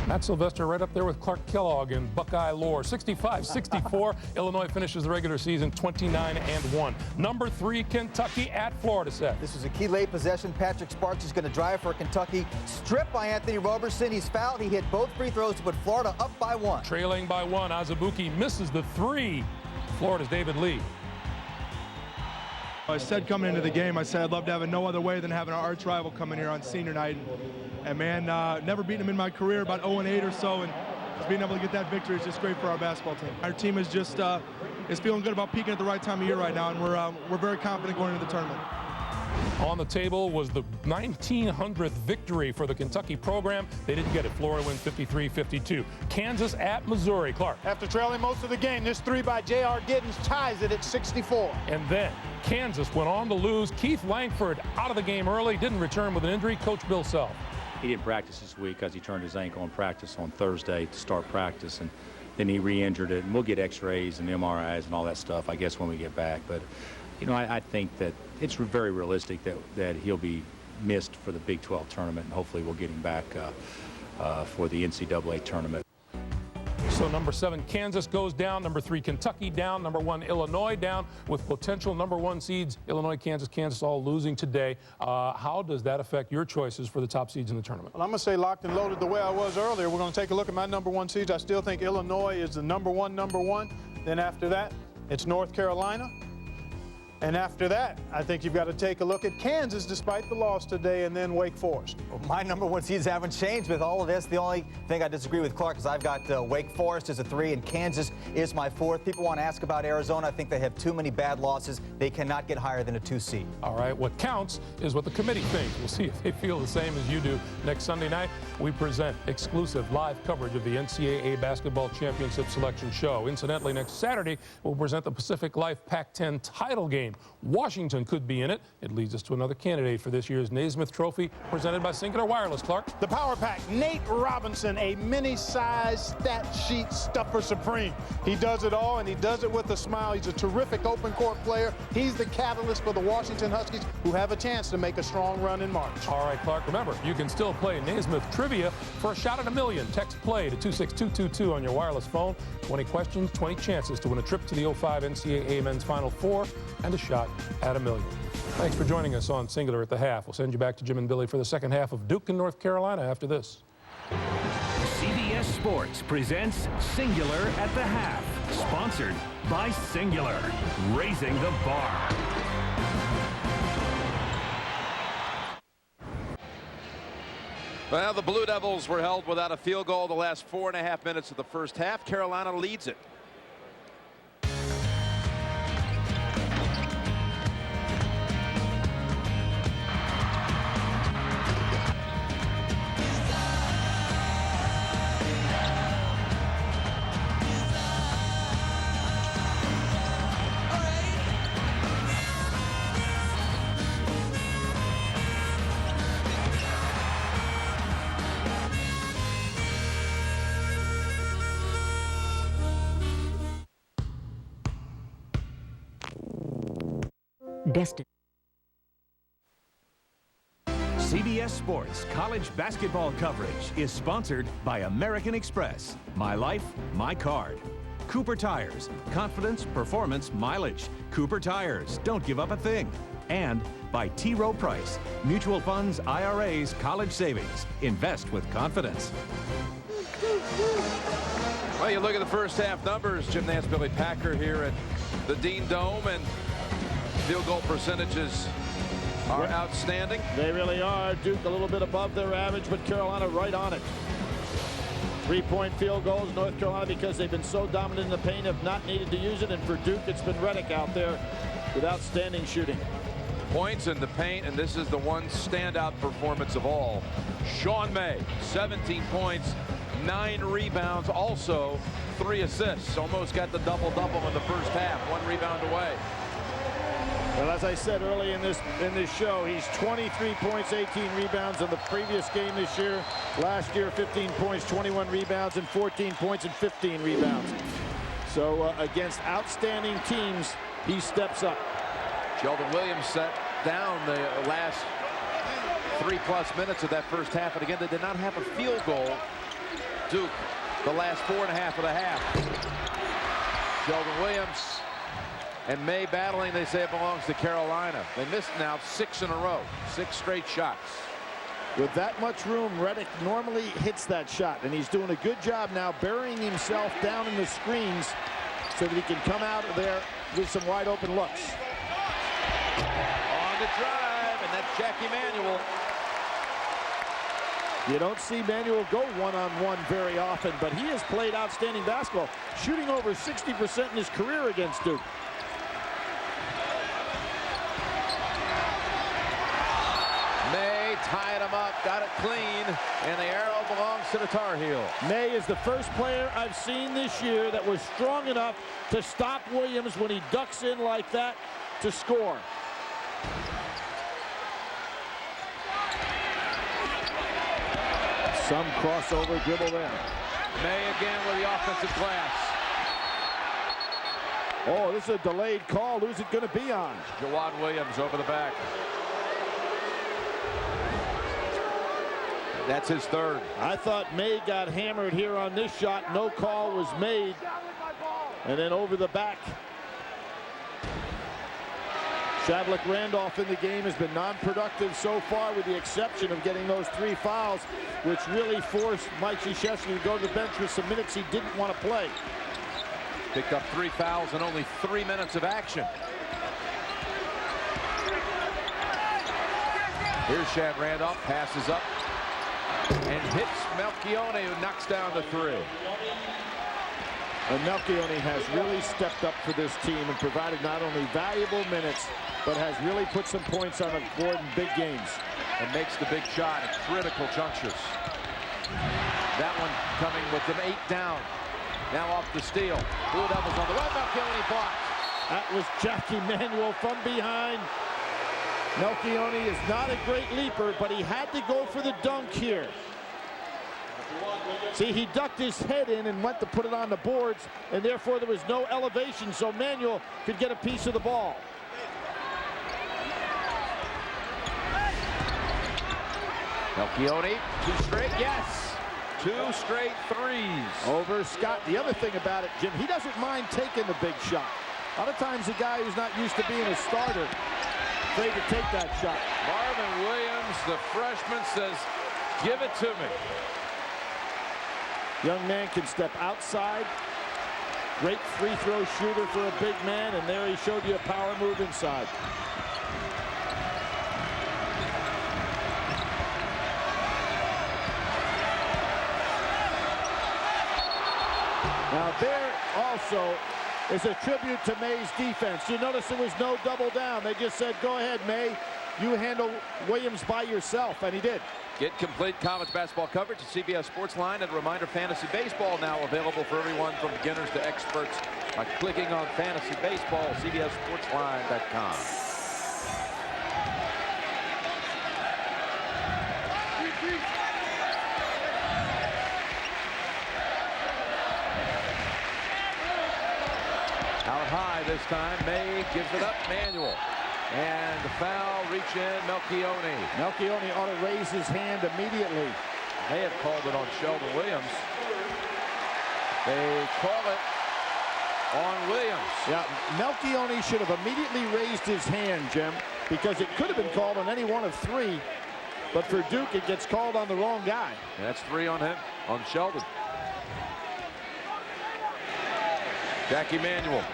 Matt Sylvester right up there with Clark Kellogg in Buckeye lore. 65-64. Illinois finishes the regular season 29-1. #3 Kentucky at Florida State. This was a key late possession. Patrick Sparks is going to drive for Kentucky. Stripped by Anthony Roberson. He's fouled. He hit both free throws to put Florida up by 1. Trailing by 1. Azubuike misses the 3. Florida's David Lee. I said coming into the game, I said I'd love to have it no other way than having our arch rival come in here on senior night. And man, never beaten him in my career, about 0-8 or so, and just being able to get that victory is just great for our basketball team. Our team is just is feeling good about peaking at the right time of year right now, and we're very confident going into the tournament. On the table was the 1900th victory for the Kentucky program. They didn't get it. Florida wins 53-52. Kansas at Missouri. Clark. After trailing most of the game, this 3 by J.R. Giddens ties it at 64. And then Kansas went on to lose. Keith Langford out of the game early, didn't return with an injury. Coach Bill Self. He didn't practice this week because he turned his ankle in practice on Thursday to start practice, and then he re-injured it. And we'll get x-rays and MRIs and all that stuff, I guess, when we get back. But, you know, I think that it's very realistic that he'll be missed for the Big 12 tournament, and hopefully we'll get him back for the NCAA tournament. So #7 Kansas goes down, #3 Kentucky down, #1 Illinois down, with potential #1 seeds Illinois, Kansas all losing today. How does that affect your choices for the top seeds in the tournament? Well, I'm going to say locked and loaded the way I was earlier. We're going to take a look at my #1 seeds. I still think Illinois is the #1. Then after that, it's North Carolina. And after that, I think you've got to take a look at Kansas despite the loss today, and then Wake Forest. Well, my #1 seeds haven't changed with all of this. The only thing I disagree with Clark is I've got Wake Forest as a 3 and Kansas is my 4th. People want to ask about Arizona. I think they have too many bad losses. They cannot get higher than a 2 seed. All right, what counts is what the committee thinks. We'll see if they feel the same as you do. Next Sunday night, we present exclusive live coverage of the NCAA Basketball Championship Selection Show. Incidentally, next Saturday, we'll present the Pacific Life Pac-10 title game. game. Washington could be in it. It leads us to another candidate for this year's Naismith Trophy, presented by Singular Wireless. Clark. The Power Pack, Nate Robinson, a mini-size stat sheet stuffer supreme. He does it all, and he does it with a smile. He's a terrific open court player. He's the catalyst for the Washington Huskies, who have a chance to make a strong run in March. All right, Clark, remember, you can still play Naismith Trivia for a shot at $1 million. Text PLAY to 26222 on your wireless phone. 20 questions, 20 chances to win a trip to the 05 NCAA Men's Final Four and a shot at $1 million. Thanks for joining us on Singular at the Half. We'll send you back to Jim and Billy for the second half of Duke and North Carolina after this. CBS Sports presents Singular at the Half, sponsored by Singular, raising the bar. Well, the Blue Devils were held without a field goal the last 4.5 minutes of the first half. Carolina leads it. CBS Sports college basketball coverage is sponsored by American Express. My life, my card. Cooper Tires. Confidence, performance, mileage. Cooper Tires. Don't give up a thing. And by T. Rowe Price. Mutual funds, IRAs, college savings. Invest with confidence. Well, you look at the first half numbers. Jim Nance, Billy Packer here at the Dean Dome, and field goal percentages are outstanding. They really are. Duke a little bit above their average, but Carolina right on it. 3-point field goals. North Carolina, because they've been so dominant in the paint, have not needed to use it. And for Duke, it's been Redick out there with outstanding shooting. Points in the paint, and this is the one standout performance of all. Sean May, 17 points, 9 rebounds, also 3 assists. Almost got the double-double in the first half. 1 rebound away. Well, as I said early in this show, he's 23 points, 18 rebounds in the previous game this year. Last year, 15 points, 21 rebounds, and 14 points and 15 rebounds. So against outstanding teams, he steps up. Shelden Williams set down the last 3+ minutes of that first half, and again, they did not have a field goal. Duke, the last 4.5 of the half. Shelden Williams and May battling. They say it belongs to Carolina. They missed now 6 in a row, 6 straight shots. With that much room, Redick normally hits that shot, and he's doing a good job now burying himself down in the screens so that he can come out of there with some wide open looks. On the drive, and that's Jackie Manuel. You don't see Manuel go one-on-one very often, but he has played outstanding basketball, shooting over 60% in his career against Duke. May tied him up, got it clean, and the arrow belongs to the Tar Heels. May is the first player I've seen this year that was strong enough to stop Williams when he ducks in like that to score. Some crossover dribble there. May again with the offensive glass. Oh, this is a delayed call. Who's it going to be on? Jawad Williams over the back. That's his third. I thought May got hammered here on this shot. No call was made. And then over the back. Shavlik Randolph in the game has been non-productive so far, with the exception of getting those 3 fouls, which really forced Mike Krzyzewski to go to the bench with some minutes he didn't want to play. Picked up 3 fouls in only 3 minutes of action. Here's Shad Randolph, passes up and hits Melchione, who knocks down the 3. And Melchione has really stepped up for this team and provided not only valuable minutes, but has really put some points on the board in big games. And makes the big shot at critical junctures. That one coming with them 8 down. Now off the steal. Blue Devils on the run. Melchione blocked. That was Jackie Manuel from behind. Melion is not a great leaper, but he had to go for the dunk here. See, he ducked his head in and went to put it on the boards, and therefore there was no elevation, so Manuel could get a piece of the ball. Melion, 2 straight, yes. 2 straight threes. Over Scott. The other thing about it, Jim, he doesn't mind taking the big shot. A lot of times a guy who's not used to being a starter, afraid to take that shot. Marvin Williams, the freshman, says, give it to me. Young man can step outside. Great free throw shooter for a big man, and there he showed you a power move inside. Now there also is a tribute to May's defense. You notice there was no double down. They just said, go ahead, May. You handle Williams by yourself, and he did. Get complete college basketball coverage at CBS Sports Line. And a reminder, Fantasy Baseball now available for everyone from beginners to experts by clicking on Fantasy Baseball, CBSSportsLine.com. Out high this time. May gives it up. Manuel. And the foul, reach in, Melion. Melion ought to raise his hand immediately. They have called it on Shelden Williams. They call it on Williams. Yeah, Melion should have immediately raised his hand, Jim, because it could have been called on any one of 3. But for Duke, it gets called on the wrong guy. And that's 3 on him, on Shelden. Jackie Manuel.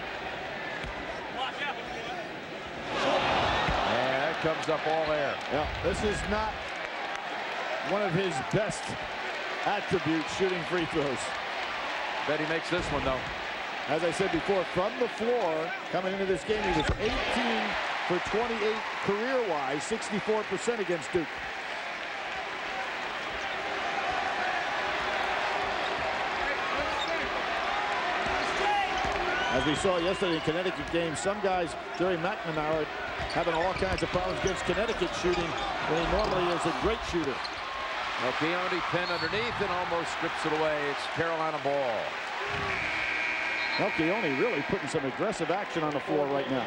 Comes up all air. Yeah, this is not one of his best attributes, shooting free throws. Bet he makes this one, though. As I said before, from the floor, coming into this game, he was 18 for 28 career-wise, 64% against Duke. As we saw yesterday in Connecticut game, some guys, Jerry McNamara, having all kinds of problems against Connecticut shooting when he normally is a great shooter. Melion pinned underneath and almost strips it away. It's Carolina ball. Melion really putting some aggressive action on the floor right now.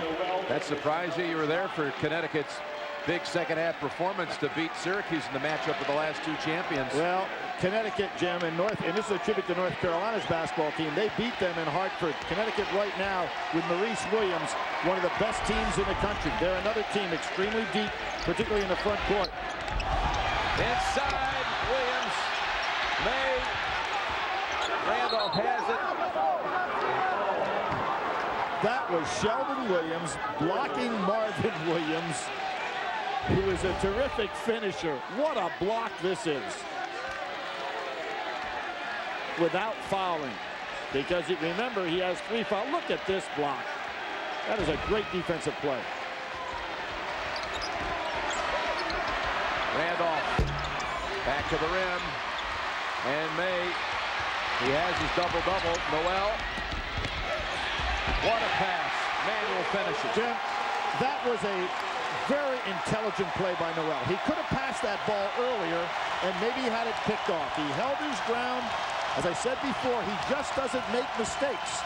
That surprised you? You were there for Connecticut's big second-half performance to beat Syracuse in the matchup with the last 2 champions. Well, Connecticut, Jim, and this is a tribute to North Carolina's basketball team. They beat them in Hartford. Connecticut right now with Maurice Williams, one of the best teams in the country. They're another team extremely deep, particularly in the front court. Inside, Williams. May. Randolph has it. That was Shelden Williams blocking Marvin Williams, who is a terrific finisher. What a block this is. Without fouling, because remember, he has 3 fouls. Look at this block. That is a great defensive play. Randolph back to the rim, and May, he has his double-double. Noel, what a pass. Manuel finishes. Jim, that was a very intelligent play by Noel. He could have passed that ball earlier and maybe had it picked off. He held his ground. As I said before, he just doesn't make mistakes.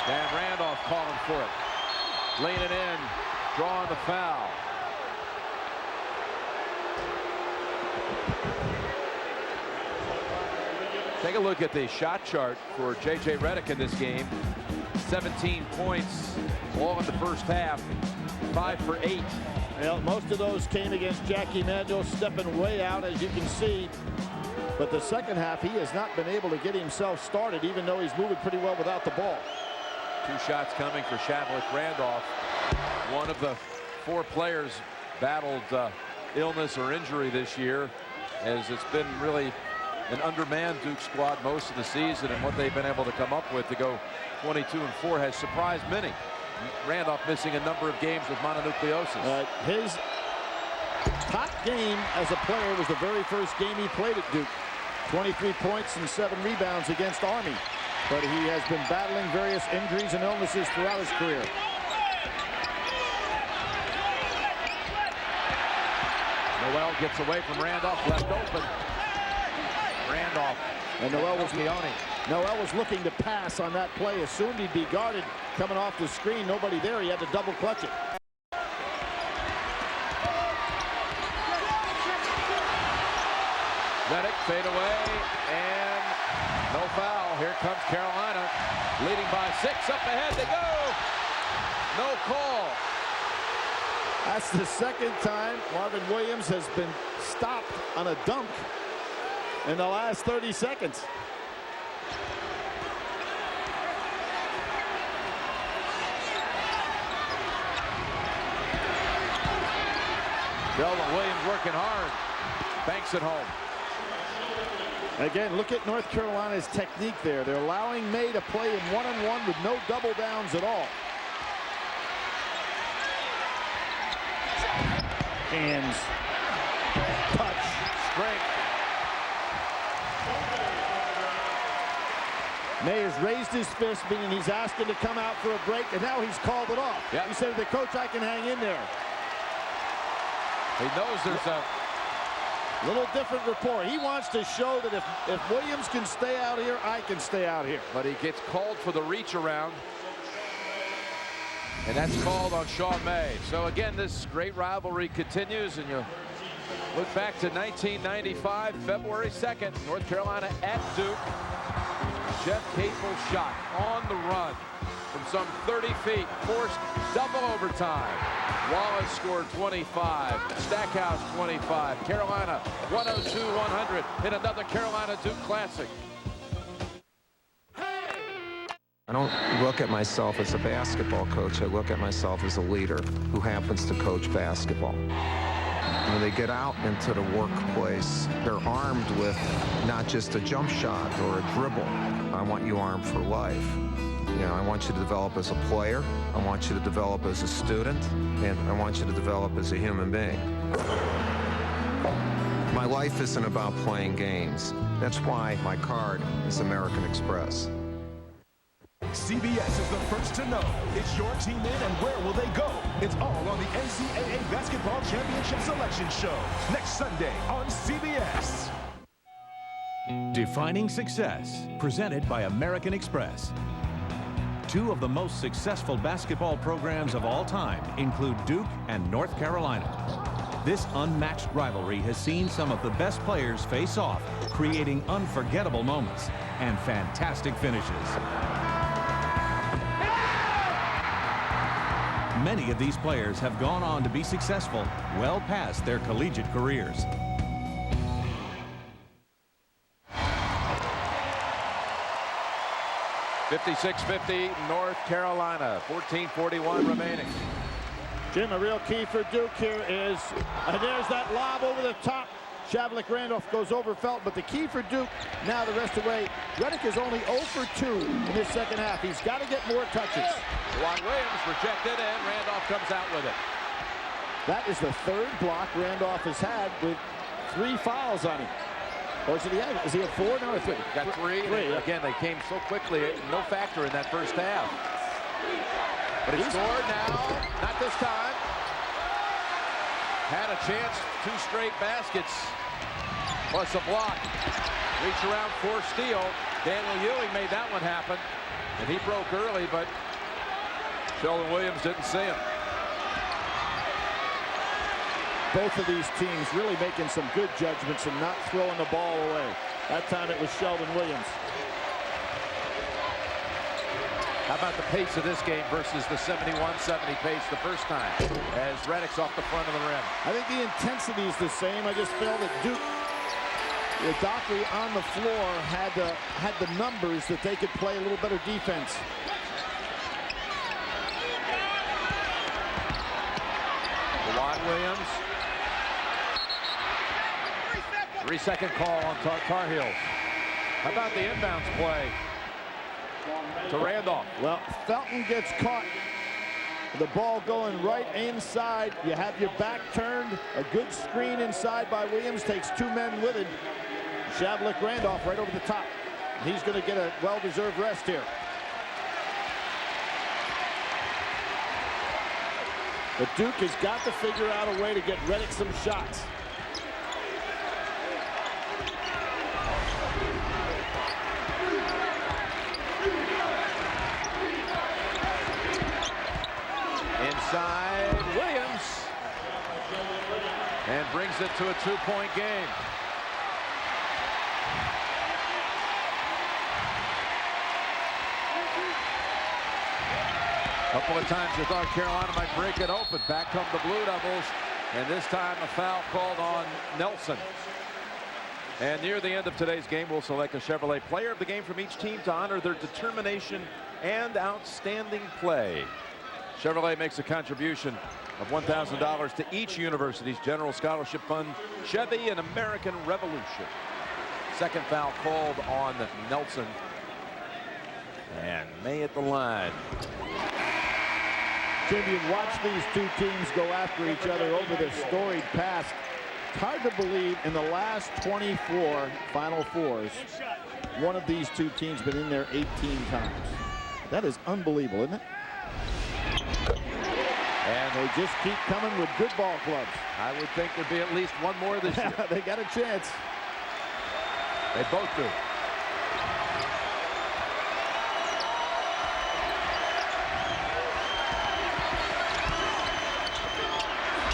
And Randolph calling for it. Leaning in, drawing the foul. Take a look at the shot chart for JJ Redick in this game. 17 points, all in the first half, 5 for 8. Well, most of those came against Jackie Manuel, stepping way out, as you can see. But the second half, he has not been able to get himself started, even though he's moving pretty well without the ball. 2 shots coming for Shavlik Randolph. One of the 4 players battled illness or injury this year, as it's been really an undermanned Duke squad most of the season, and what they've been able to come up with to go 22-4 has surprised many. Randolph missing a number of games with mononucleosis. His top game as a player was the very first game he played at Duke. 23 points and 7 rebounds against Army. but he has been battling various injuries and illnesses throughout his career. Noel gets away from Randolph, left open. Randolph. And Noel was looking to pass on that play. Assumed he'd be guarded coming off the screen. Nobody there. He had to double clutch it. Redick fade away, and no foul. Here comes Carolina, leading by 6. Up ahead they go. No call. That's the second time Marvin Williams has been stopped on a dunk in the last 30 seconds. Shelden Williams working hard. Banks it home. Again, look at North Carolina's technique there. They're allowing May to play in one-on-one with no double downs at all. Hands. Touch. Strength. May has raised his fist, meaning he's asking to come out for a break, and now he's called it off. Yep. He said to the coach, I can hang in there. He knows there's a little different rapport. He wants to show that if Williams can stay out here, I can stay out here. But he gets called for the reach around. And that's called on Sean May. So again, this great rivalry continues, and you look back to 1995, February 2nd, North Carolina at Duke. Jeff Capel's shot on the run from some 30 feet, forced double overtime. Wallace scored 25, Stackhouse 25, Carolina 102-100 in another Carolina Duke Classic. I don't look at myself as a basketball coach. I look at myself as a leader who happens to coach basketball. When they get out into the workplace, they're armed with not just a jump shot or a dribble. I want you armed for life. You know, I want you to develop as a player, I want you to develop as a student, and I want you to develop as a human being. My life isn't about playing games. That's why my card is American Express. CBS is the first to know. It's your team in, and where will they go? It's all on the NCAA Basketball Championship Selection Show next Sunday on CBS. Defining Success, presented by American Express. Two of the most successful basketball programs of all time include Duke and North Carolina. This unmatched rivalry has seen some of the best players face off, creating unforgettable moments and fantastic finishes. Many of these players have gone on to be successful well past their collegiate careers. .56-50 North Carolina, 14:41 remaining. Jim, a real key for Duke here is, and there's that lob over the top. Shavlik Randolph goes over Felton, but the key for Duke now the rest of the way, Redick is only 0 for 2 in his second half. He's got to get more touches. Juan Williams rejected, and Randolph comes out with it. That is the third block Randolph has had with 3 fouls on him. Or is he at 4? No, 3. Got 3. Again, they came so quickly, no factor in that first half. But he scored now, not this time. Had a chance, 2 straight baskets, plus a block. Reach around for steal. Daniel Ewing made that one happen, and he broke early, but Shelden Williams didn't see him. Both of these teams really making some good judgments and not throwing the ball away. That time it was Shelden Williams. How about the pace of this game versus the 71-70 pace the first time as Redick's off the front of the rim? I think the intensity is the same. I just feel that Duke, with Dockery on the floor, had the numbers that they could play a little better defense. Juan Williams. 3-second call on Tar Heels. How about the inbounds play to Randolph? Well, Felton gets caught. The ball going right inside. You have your back turned. A good screen inside by Williams. Takes 2 men with it. Shavlik Randolph right over the top. He's going to get a well-deserved rest here. But Duke has got to figure out a way to get Redick some shots. Inside Williams. And brings it to a 2-point game. A couple of times you thought Carolina might break it open. Back come the Blue Devils, and this time a foul called on Nelson. And near the end of today's game, we'll select a Chevrolet player of the game from each team to honor their determination and outstanding play. Chevrolet makes a contribution of $1,000 to each university's general scholarship fund, Chevy and American Revolution. Second foul called on Nelson. And May at the line. Jim, you've watched these two teams go after each other over this storied past. It's hard to believe in the last 24 Final Fours, one of these two teams been in there 18 times. That is unbelievable, isn't it? And they just keep coming with good ball clubs. I would think there'd be at least one more this year. They got a chance. They both do.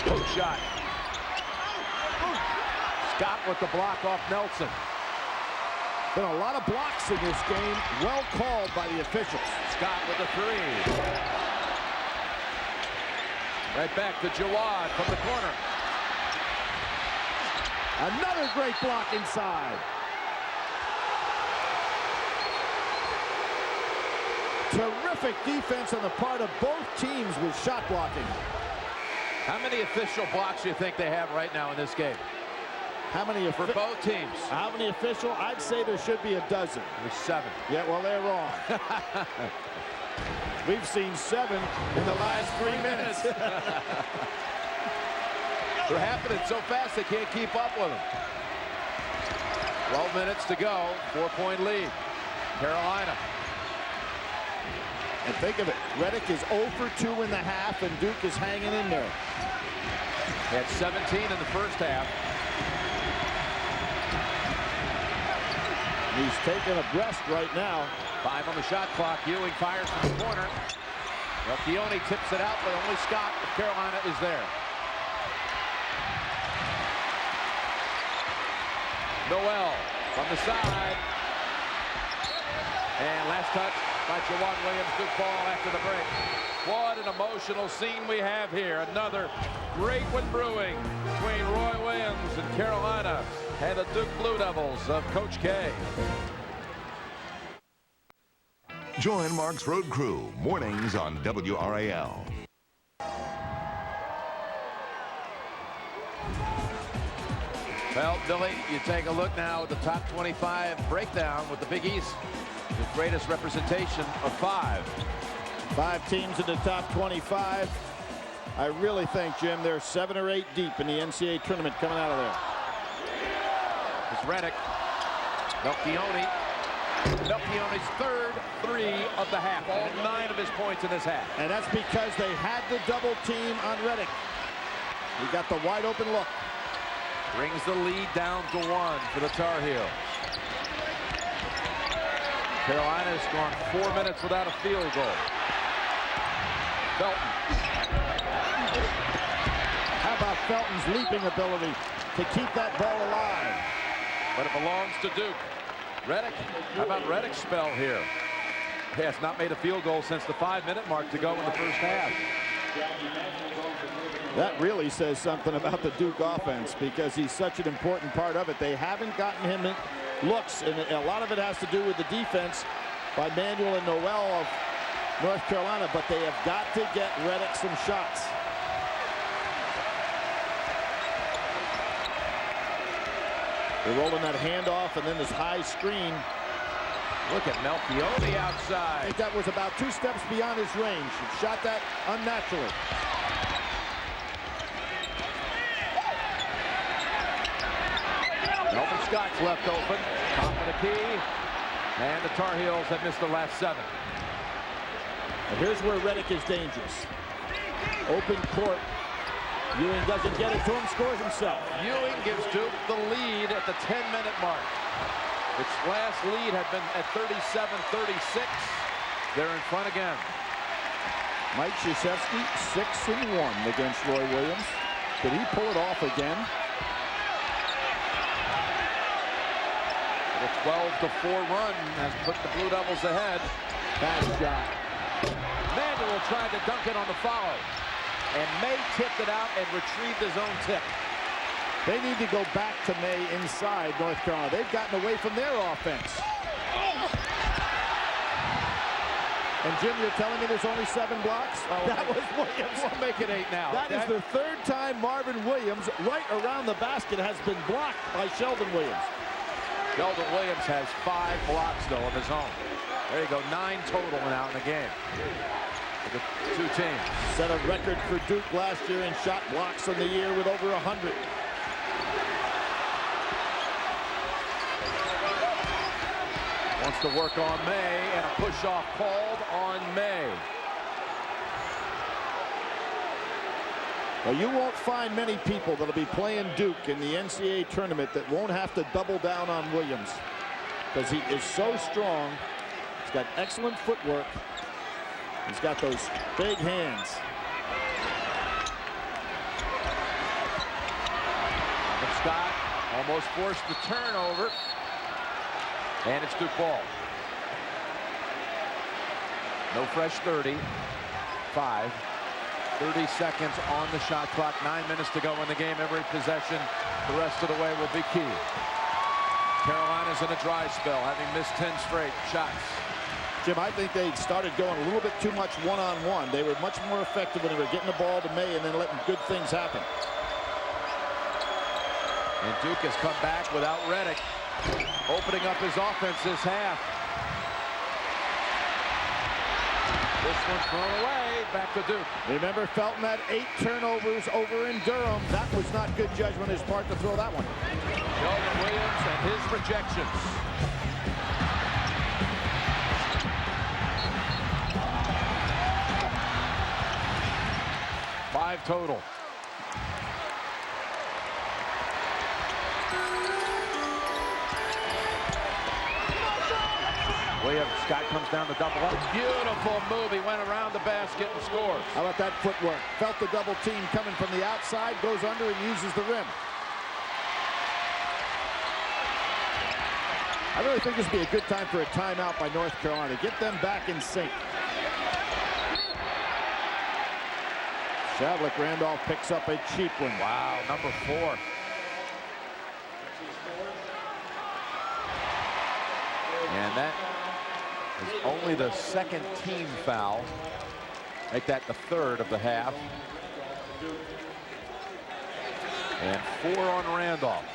Good shot. Scott with the block off Nelson. Been a lot of blocks in this game. Well called by the officials. Scott with the three. Right back to Jawad from the corner. Another great block inside. Terrific defense on the part of both teams with shot blocking. How many official blocks do you think they have right now in this game? How many for both teams? How many official? I'd say there should be a dozen. There's 7. Yeah, well, they're wrong. We've seen 7 in the last 3 minutes. They're happening so fast they can't keep up with them. 12 minutes to go. 4-point lead. Carolina. And think of it, Redick is 0 for 2 in the half, and Duke is hanging in there. He had 17 in the first half. He's taking a breast right now. 5 on the shot clock. Ewing fires from the corner. Melchione tips it out, but only Scott of Carolina is there. Noel from the side. And last touch by Jawad Williams. Good ball after the break. What an emotional scene we have here. Another great one brewing between Roy Williams and Carolina and the Duke Blue Devils of Coach K. Join Mark's Road Crew mornings on WRAL. Well, Billy, you take a look now at the top 25 breakdown with the Big East. The greatest representation of 5. 5 teams in the top 25. I really think, Jim, they're 7 or 8 deep in the NCAA tournament coming out of there. It's Redick. Melchione. Melchione's third 3 of the half. All 9 of his points in this half. And that's because they had the double team on Redick. He got the wide open look. Brings the lead down to 1 for the Tar Heels. Carolina's gone 4 minutes without a field goal. Felton. How about Felton's leaping ability to keep that ball alive? But it belongs to Duke. Redick. How about Redick's spell here? He has not made a field goal since the 5-minute mark to go in the first half. That really says something about the Duke offense because he's such an important part of it. They haven't gotten him in looks, and a lot of it has to do with the defense by Manuel and Noel of North Carolina, but they have got to get Redick some shots. They're rolling that handoff and then this high screen. Look at Melchione outside. I think that was about 2 steps beyond his range. He shot that unnaturally. Melvin Scott's left open. Top of the key. And the Tar Heels have missed the last 7. And here's where Redick is dangerous. Open court. Ewing doesn't get it to him, scores himself. Ewing gives Duke the lead at the 10-minute mark. Its last lead had been at 37-36. They're in front again. Mike Krzyzewski, 6-1 against Roy Williams. Could he pull it off again? The 12-4 run has put the Blue Devils ahead. Bad shot. Manuel tried to dunk it on the follow. And May tipped it out and retrieved his own tip. They need to go back to May inside North Carolina. They've gotten away from their offense. And Jim, you're telling me there's only 7 blocks? That was Williams. We'll make it 8 now. That is the 3rd time Marvin Williams, right around the basket, has been blocked by Shelden Williams. Shelden Williams has 5 blocks, though, of his own. There you go, 9 total now in the game. For the 2 teams. Set a record for Duke last year in shot blocks in the year with over 100. Wants to work on May, and a push-off called on May. Well, you won't find many people that'll be playing Duke in the NCAA tournament that won't have to double down on Williams, because he is so strong. He's got excellent footwork. He's got those big hands. And Scott almost forced the turnover. And it's Duke ball. No fresh 30. 5. 30 seconds on the shot clock. 9 minutes to go in the game. Every possession the rest of the way will be key. Carolina's in a dry spell, having missed 10 straight shots. Jim, I think they started going a little bit too much one-on-one. They were much more effective when they were getting the ball to May and then letting good things happen. And Duke has come back without Redick, opening up his offense this half. This one thrown away, back to Duke. Remember, Felton had 8 turnovers over in Durham. That was not good judgment on his part to throw that one. Shelden Williams and his rejections. Five total. Williams, Scott comes down to double up. Beautiful move. He went around the basket and scores. How about that footwork? Felt the double team coming from the outside, goes under and uses the rim. I really think this would be a good time for a timeout by North Carolina. Get them back in sync. Shavlik Randolph picks up a cheap one. Wow, number 4. And that is only the second team foul. Make that the 3rd of the half. And 4 on Randolph.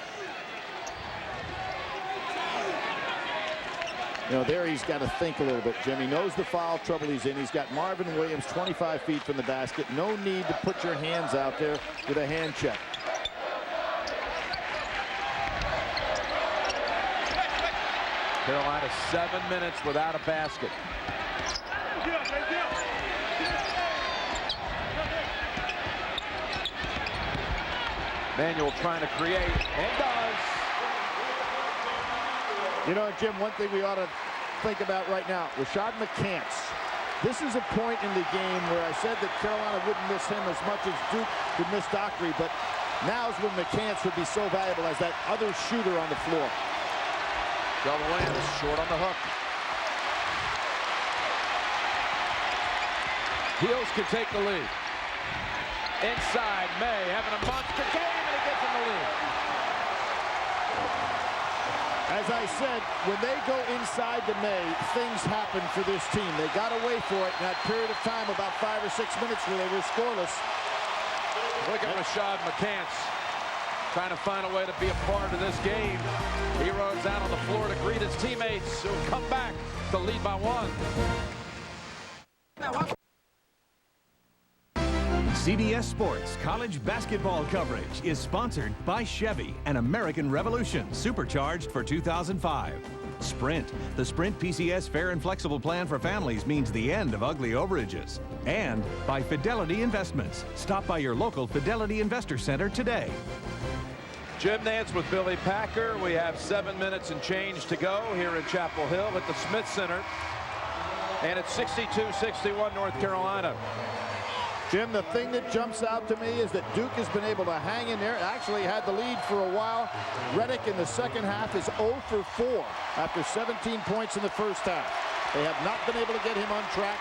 You know, there he's got to think a little bit, Jim. He knows the foul trouble he's in. He's got Marvin Williams 25 feet from the basket. No need to put your hands out there with a hand check. Carolina 7 minutes without a basket. Manuel trying to create, and does. You know, Jim, one thing we ought to think about right now, RaShad McCants. This is a point in the game where I said that Carolina wouldn't miss him as much as Duke would miss Dockery, but now's when McCants would be so valuable as that other shooter on the floor. Shelden Williams short on the hook. Heels can take the lead. Inside, May having a monster game, and he gets in the lead. As I said, when they go inside the May, things happen for this team. They got away for it in that period of time, about 5 or 6 minutes where they were scoreless. Look at RaShad McCants trying to find a way to be a part of this game. He runs out on the floor to greet his teammates who come back to lead by 1. CBS Sports college basketball coverage is sponsored by Chevy and American Revolution, supercharged for 2005. Sprint. The Sprint PCS fair and flexible plan for families means the end of ugly overages. And by Fidelity Investments. Stop by your local Fidelity Investor Center today. Jim Nance with Billy Packer. We have 7 minutes and change to go here in Chapel Hill at the Smith Center. And it's 62-61 North Carolina. Jim, the thing that jumps out to me is that Duke has been able to hang in there. Actually had the lead for a while. Redick in the second half is 0 for 4 after 17 points in the first half. They have not been able to get him on track.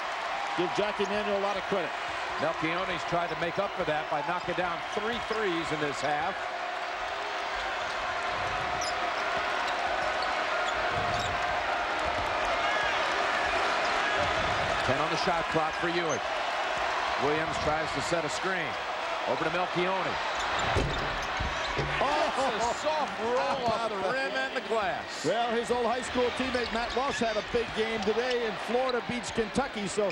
Give Jackie Manuel a lot of credit. Melchione's tried to make up for that by knocking down 3 threes in this half. On the shot clock for Ewing. Williams tries to set a screen. Over to Melchione. Oh, a soft roll off the rim and the glass. Well, his old high school teammate Matt Walsh had a big game today, and Florida beats Kentucky, so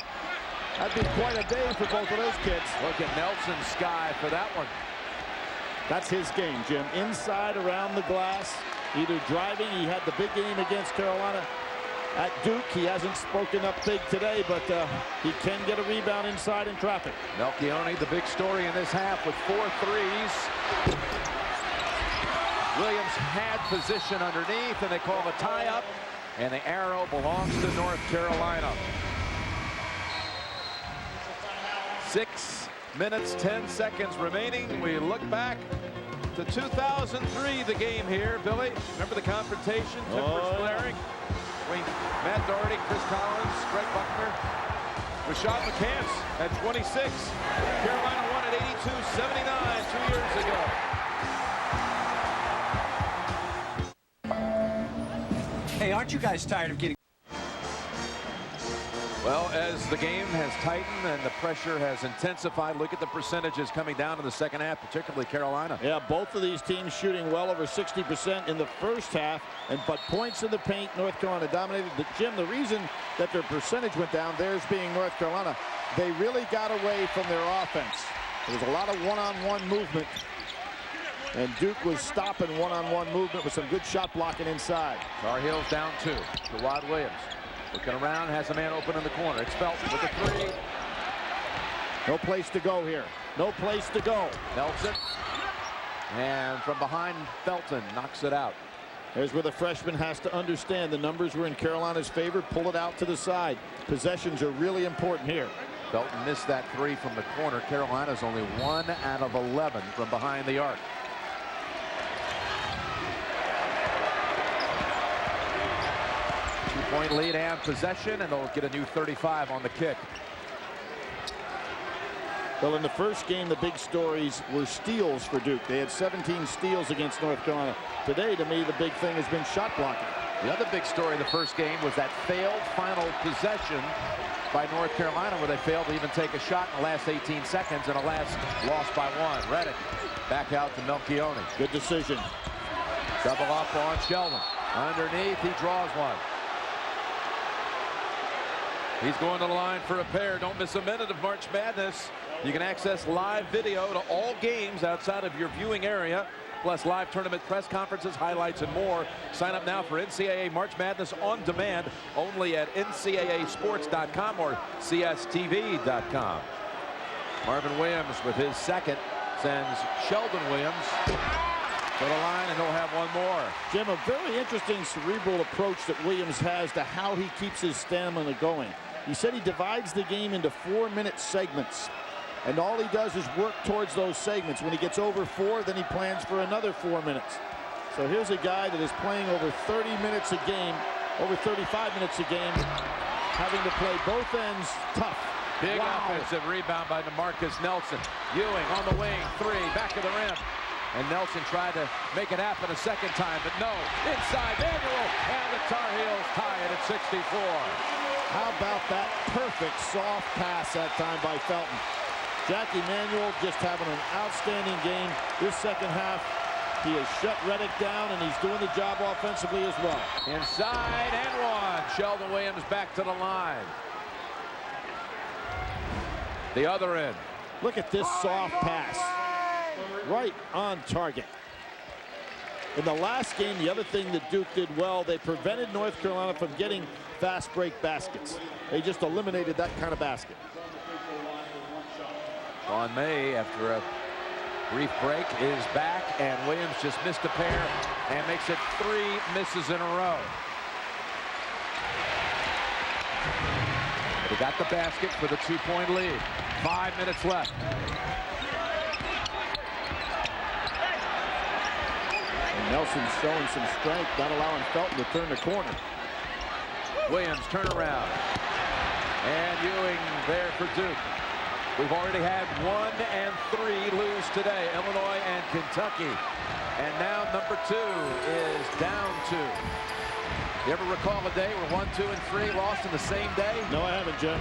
that'd be quite a day for both of those kids. Look at Nelson Sky for that one. That's his game, Jim. Inside around the glass, either driving. He had the big game against Carolina. At Duke, he hasn't spoken up big today, but he can get a rebound inside in traffic. Melchione, the big story in this half with 4 threes. Williams had position underneath, and they call a tie-up, and the arrow belongs to North Carolina. 6 minutes, 10 seconds remaining. We look back to 2003, the game here. Billy, remember the confrontation? Timbers flaring. Between Matt Doherty, Chris Collins, Greg Buckner, RaShad McCants at 26. Carolina won at 82-79 2 years ago. Hey, aren't you guys tired of getting... Well, as the game has tightened and the pressure has intensified, look at the percentages coming down in the second half, particularly Carolina. Yeah, both of these teams shooting well over 60% in the first half, but points in the paint, North Carolina dominated. But Jim, the reason that their percentage went down, theirs being North Carolina, they really got away from their offense. There was a lot of one-on-one movement, and Duke was stopping one-on-one movement with some good shot blocking inside. Tar Heels down 2 to Rod Williams. Looking around, has a man open in the corner. It's Felton with a 3. No place to go here. No place to go. Nelson. And from behind, Felton knocks it out. There's where the freshman has to understand the numbers were in Carolina's favor. Pull it out to the side. Possessions are really important here. Felton missed that 3 from the corner. Carolina's only 1 out of 11 from behind the arc. Point lead and possession, and they'll get a new 35 on the kick. Well, in the first game, the big stories were steals for Duke. They had 17 steals against North Carolina. Today, to me, the big thing has been shot blocking. The other big story of the first game was that failed final possession by North Carolina, where they failed to even take a shot in the last 18 seconds, and a last loss by 1. Redick back out to Melchione. Good decision. Double up on Shelden. Underneath, he draws one. He's going to the line for a pair. Don't miss a minute of March Madness. You can access live video to all games outside of your viewing area, plus live tournament press conferences, highlights, and more. Sign up now for NCAA March Madness on demand only at ncaasports.com or cstv.com. Marvin Williams with his second sends Shelden Williams to the line, and he'll have one more. Jim, a very interesting cerebral approach that Williams has to how he keeps his stamina going. He said he divides the game into 4-minute segments, and all he does is work towards those segments. When he gets over 4, then he plans for another 4 minutes. So here's a guy that is playing over 30 minutes a game, over 35 minutes a game, having to play both ends tough. Big offensive rebound by DeMarcus Nelson. Ewing on the wing, 3, back of the rim. And Nelson tried to make it happen a second time, but no. Inside Manuel, and the Tar Heels tie it at 64. How about that perfect soft pass that time by Felton? Jackie Manuel just having an outstanding game this second half. He has shut Redick down, and he's doing the job offensively as well. Inside and 1. Shelden Williams back to the line. The other end. Look at this soft pass. Right on target. In the last game, the other thing that Duke did well, they prevented North Carolina from getting fast break baskets. They just eliminated that kind of basket. Sean May, after a brief break, is back, and Williams just missed a pair and makes it 3 misses in a row. He got the basket for the 2-point lead. 5 minutes left. And Nelson's showing some strength, not allowing Felton to turn the corner. Williams turnaround. And Ewing there for Duke. We've already had 1 and 3 lose today, Illinois and Kentucky. And now number 2 is down 2. You ever recall a day where 1, 2, and 3 lost in the same day? No, I haven't, Jim.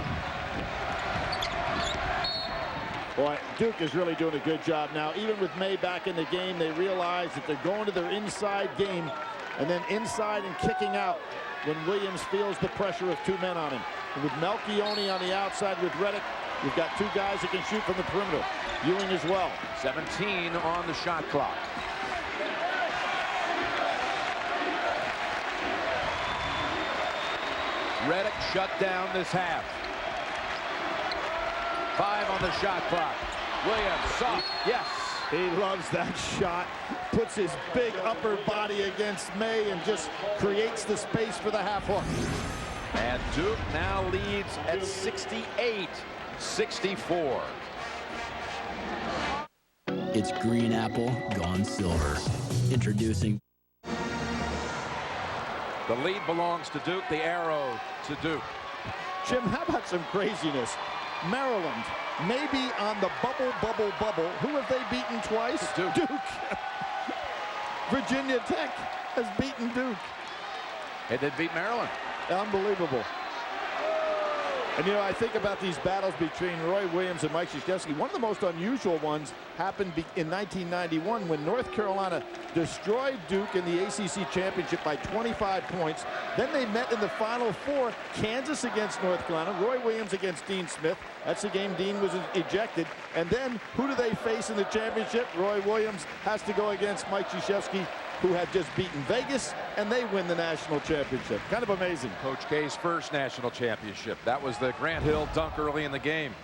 Boy, Duke is really doing a good job now. Even with May back in the game, they realize that they're going to their inside game and then inside and kicking out when Williams feels the pressure of 2 men on him. And with Melchione on the outside with Redick, you've got 2 guys that can shoot from the perimeter. Ewing as well. 17 on the shot clock. Redick shut down this half. 5 on the shot clock. Williams, soft, yes. He loves that shot. Puts his big upper body against May and just creates the space for the half hook. And Duke now leads at 68-64. It's green apple gone silver. Introducing. The lead belongs to Duke, the arrow to Duke. Jim, how about some craziness? Maryland, maybe on the bubble. Who have they beaten twice? Duke. Virginia Tech has beaten Duke. It did beat Maryland. Unbelievable. And, you know, I think about these battles between Roy Williams and Mike Krzyzewski. One of the most unusual ones happened in 1991 when North Carolina destroyed Duke in the ACC championship by 25 points. Then they met in the Final Four, Kansas against North Carolina, Roy Williams against Dean Smith. That's the game Dean was ejected. And then who do they face in the championship? Roy Williams has to go against Mike Krzyzewski, who had just beaten Vegas, and they win the national championship. Kind of amazing. Coach K's first national championship. That was the Grant Hill dunk early in the game.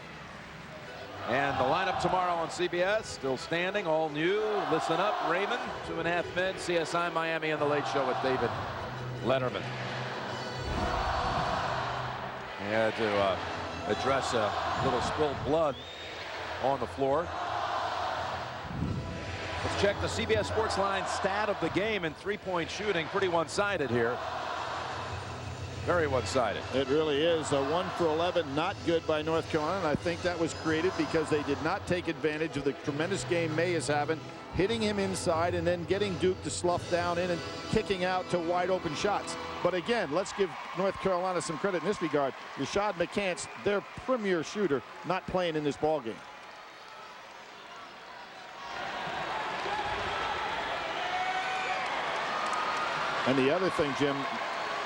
And the lineup tomorrow on CBS, still standing, all new. Listen up, Raymond, 2.5 men, CSI Miami, and the Late Show with David Letterman. He had to address a little spilled blood on the floor. Let's check the CBS Sports Line stat of the game, and 3-point shooting. Pretty one-sided here. Very one-sided. It really is. 1 for 11, not good by North Carolina. And I think that was created because they did not take advantage of the tremendous game May is having, hitting him inside and then getting Duke to slough down in and kicking out to wide open shots. But again, let's give North Carolina some credit in this regard. RaShad McCants, their premier shooter, not playing in this ball game. And the other thing, Jim,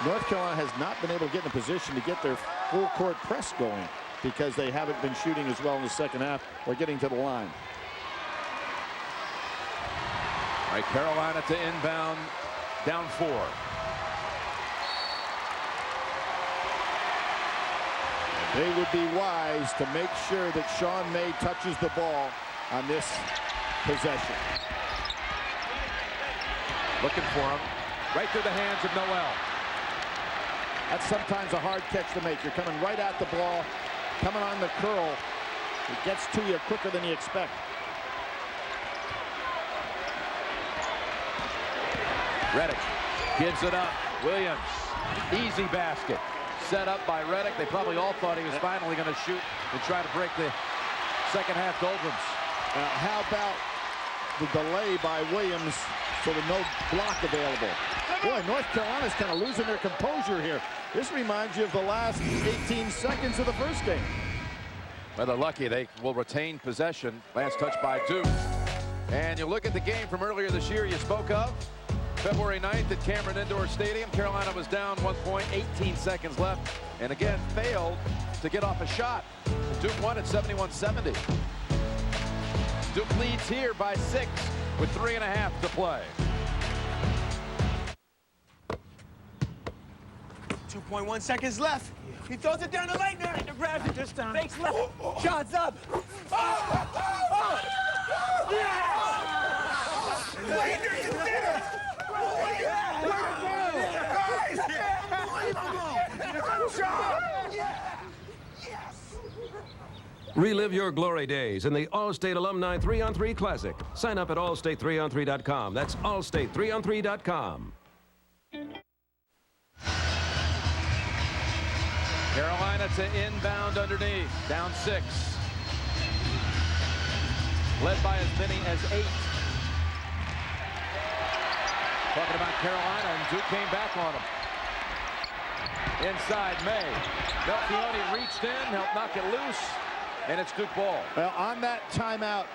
North Carolina has not been able to get in a position to get their full court press going because they haven't been shooting as well in the second half or getting to the line. All right, Carolina to inbound, down 4. They would be wise to make sure that Sean May touches the ball on this possession. Looking for him. Right through the hands of Noel. That's sometimes a hard catch to make. You're coming right at the ball, coming on the curl. It gets to you quicker than you expect. Redick gives it up. Williams, easy basket. Set up by Redick. They probably all thought he was finally going to shoot and try to break the second half doldrums. How about the delay by Williams so there's no block available? Boy, North Carolina's kind of losing their composure here. This reminds you of the last 18 seconds of the first game. Well, they're lucky they will retain possession. Last touch by Duke. And you look at the game from earlier this year you spoke of. February 9th at Cameron Indoor Stadium. Carolina was down 1 point, 18 seconds left. And again, failed to get off a shot. Duke won at 71-70. Duke leads here by 6 with 3.5 to play. 2.1 seconds left. He throws it down the lane there. To grab it this time. Fakes left. Shots up. Wander is there. Relive your glory days in the All-State Alumni 3-on-3 Classic. Sign up at allstate3on3.com. That's allstate3on3.com. Carolina to inbound underneath. Down 6. Led by as many as 8. Talking about Carolina, and Duke came back on them. Inside, May. Melion reached in, helped knock it loose, and it's Duke ball. Well, on that timeout,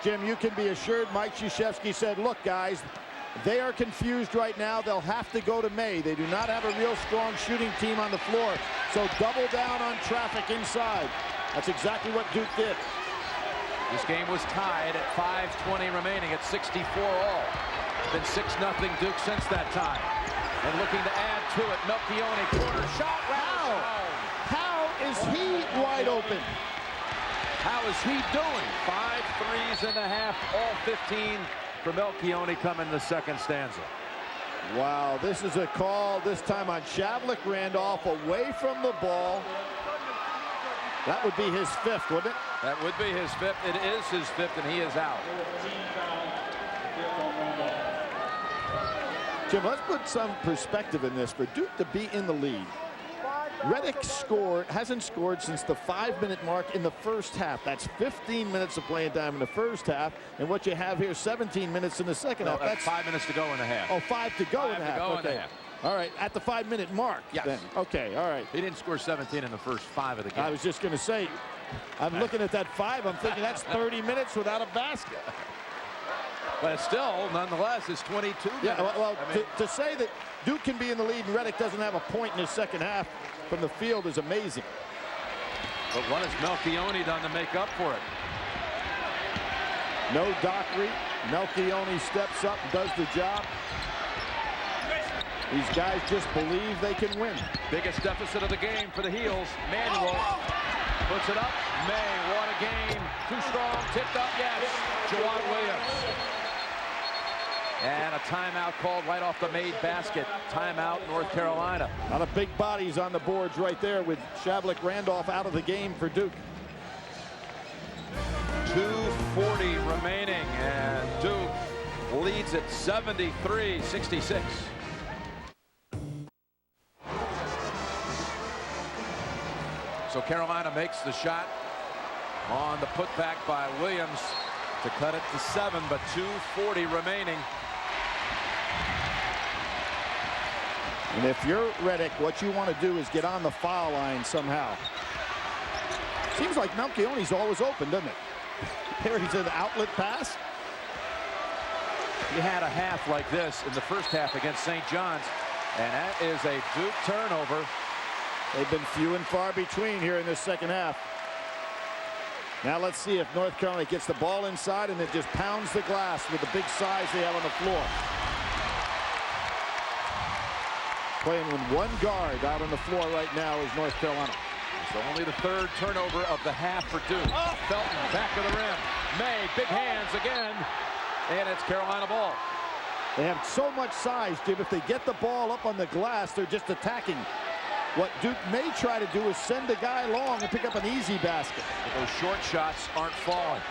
Jim, you can be assured Mike Krzyzewski said, look, guys, they are confused right now. They'll have to go to May. They do not have a real strong shooting team on the floor, so double down on traffic inside. That's exactly what Duke did. This game was tied at 5:20 remaining at 64 all. It's been 6-0 Duke since that time. And looking to add to it, Melion, corner shot. How is he wide open? How is he doing? 5 threes and a half, all 15 for Melion coming in the second stanza. Wow, this is a call this time on Shavlik Randolph away from the ball. That would be his 5th, wouldn't it? That would be his 5th. It is his 5th, and he is out. Jim, let's put some perspective in this. For Duke to be in the lead, Redick hasn't scored since the 5-minute mark in the first half. That's 15 minutes of playing time in the first half, and what you have here, 17 minutes in the second half. That's 5 minutes to go in the half. Oh, 5 to go in the half. Okay. All right, at the 5-minute mark. Yes. Then. Okay, all right. He didn't score 17 in the first 5 of the game. I was just going to say, I'm looking at that 5. I'm thinking that's 30 minutes without a basket. But still, nonetheless, it's 22 minutes. Yeah, well, to say that Duke can be in the lead and Redick doesn't have a point in his second half from the field is amazing. But what has Melion done to make up for it? No Dockery. Melion steps up and does the job. These guys just believe they can win. Biggest deficit of the game for the Heels. Manuel puts it up. May, what a game. Too strong, tipped up, yes. JJ Williams. And a timeout called right off the made basket. Timeout, North Carolina. A lot of big bodies on the boards right there with Shavlik Randolph out of the game for Duke. 2:40 remaining, and Duke leads at 73-66. So Carolina makes the shot on the putback by Williams to cut it to 7, but 2:40 remaining. And if you're Redick, what you want to do is get on the foul line somehow. Seems like Melchion's always open, doesn't it? Here he's an outlet pass. He had a half like this in the first half against St. John's, and that is a Duke turnover. They've been few and far between here in this second half. Now let's see if North Carolina gets the ball inside and it just pounds the glass with the big size they have on the floor. Playing with one guard out on the floor right now is North Carolina. So only the 3rd turnover of the half for Duke. Felton back of the rim. May, big hands again. And it's Carolina ball. They have so much size, Jim. If they get the ball up on the glass, they're just attacking. What Duke may try to do is send the guy long and pick up an easy basket. But those short shots aren't falling.